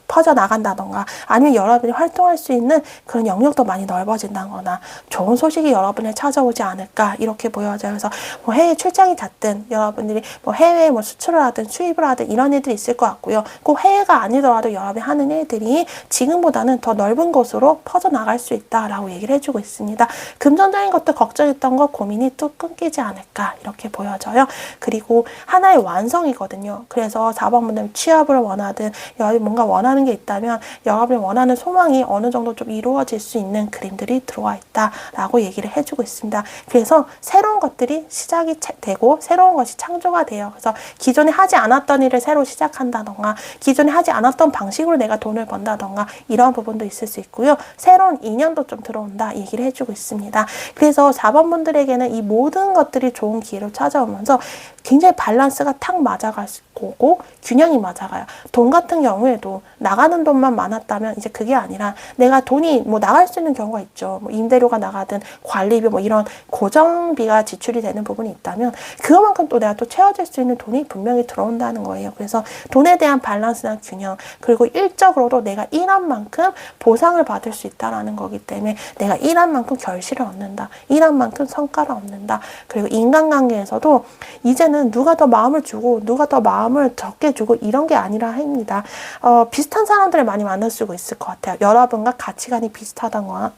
A: 퍼져나간다던가 아니면 여러분이 활동할 수 있는 그런 영역도 많이 넓어진다거나 좋은 소식이 여러분을 찾아오지 않을까 이렇게 보여져요. 그래서 뭐 해외 출장이 닿든 여러분들이 뭐 해외에 뭐 수출을 하든 수입을 하든 이런 일들이 있을 것 같고요. 꼭 해외가 아니더라도 여러분이 하는 일들이 지금보다는 더 넓은 곳으로 퍼져나갈 수 있다라고 얘기를 해주고 있습니다. 금전적인 것도 걱정했던 것 고민이 뚝 끊기지 않을까 이렇게 보여져요. 그리고 하나의 완성이거든요. 그래서 4번 분들 취업을 원하든 여러분이 뭔가 원하는 게 있다면 여러분이 원하는 소망이 어느 정도 좀 이루어질 수 있는 그림들이 들어와 있다라고 얘기를 해주고 있습니다. 그래서 새로운 것들이 시작이 되고 새로운 것이 창조가 돼요. 그래서 기존에 하지 않았던 일을 새로 시작한다던가 기존에 하지 않았던 방식으로 내가 돈을 번다던가 이런 부분도 있을 수 있고요. 새로운 인연도 좀 들어온다 얘기를 해주고 있습니다. 그래서 4번 분들에게는 이 모든 것들이 좋은 기회로 찾아오면서 굉장히 밸런스가 탁 맞아갈 거고 균형이 맞아가요. 돈 같은 경우에도 나 나가는 돈만 많았다면 이제 그게 아니라 내가 돈이 뭐 나갈 수 있는 경우가 있죠. 뭐 임대료가 나가든 관리비 뭐 이런 고정비가 지출이 되는 부분이 있다면 그만큼 또 내가 또 채워질 수 있는 돈이 분명히 들어온다는 거예요. 그래서 돈에 대한 밸런스나 균형, 그리고 일적으로도 내가 일한 만큼 보상을 받을 수 있다라는 거기 때문에 내가 일한 만큼 결실을 얻는다. 일한 만큼 성과를 얻는다. 그리고 인간관계에서도 이제는 누가 더 마음을 주고 누가 더 마음을 적게 주고 이런 게 아니라 합니다. 비슷한 사람들을 많이 만날 수 있을 것 같아요. 여러분과 가치관이 비슷하다던가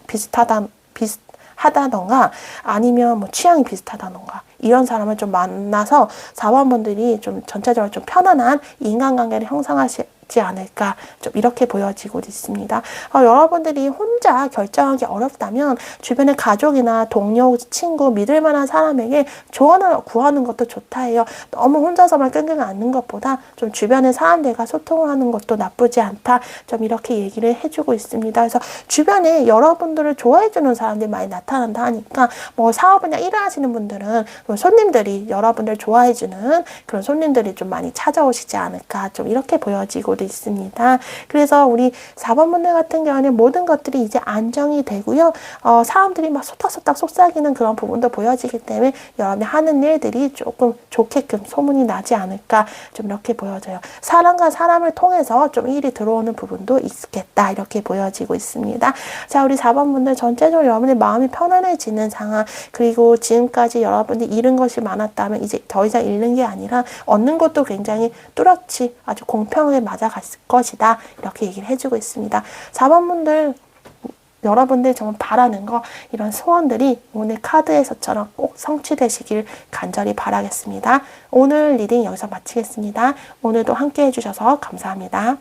A: 아니면 뭐 취향이 비슷하다던가 이런 사람을 좀 만나서 사원분들이 좀 전체적으로 좀 편안한 인간관계를 형성하지 않을까 좀 이렇게 보여지고 있습니다. 여러분들이 혼자 결정하기 어렵다면 주변의 가족이나 동료, 친구, 믿을 만한 사람에게 조언을 구하는 것도 좋다 해요. 너무 혼자서만 끙끙 앓는 것보다 좀 주변의 사람들과 소통을 하는 것도 나쁘지 않다. 좀 이렇게 얘기를 해주고 있습니다. 그래서 주변에 여러분들을 좋아해주는 사람들이 많이 나타난다 하니까 뭐 사업이나 일을 하시는 분들은 손님들이 여러분들 좋아해주는 그런 손님들이 좀 많이 찾아오시지 않을까 좀 이렇게 보여지고 있습니다. 그래서 우리 4번분들 같은 경우는 모든 것들이 이제 안정이 되고요. 사람들이 막 소탁소탁 속삭이는 그런 부분도 보여지기 때문에 여러분이 하는 일들이 조금 좋게끔 소문이 나지 않을까 좀 이렇게 보여져요. 사람과 사람을 통해서 좀 일이 들어오는 부분도 있겠다 이렇게 보여지고 있습니다. 자, 우리 4번분들 전체적으로 여러분의 마음이 편안해지는 상황, 그리고 지금까지 여러분들이 잃은 것이 많았다면 이제 더 이상 잃는 게 아니라 얻는 것도 굉장히 뚜렷이 아주 공평하게 맞아갔을 것이다 이렇게 얘기를 해주고 있습니다. 4번분들 여러분들 정말 바라는 거 이런 소원들이 오늘 카드에서처럼 꼭 성취되시길 간절히 바라겠습니다. 오늘 리딩 여기서 마치겠습니다. 오늘도 함께 해주셔서 감사합니다.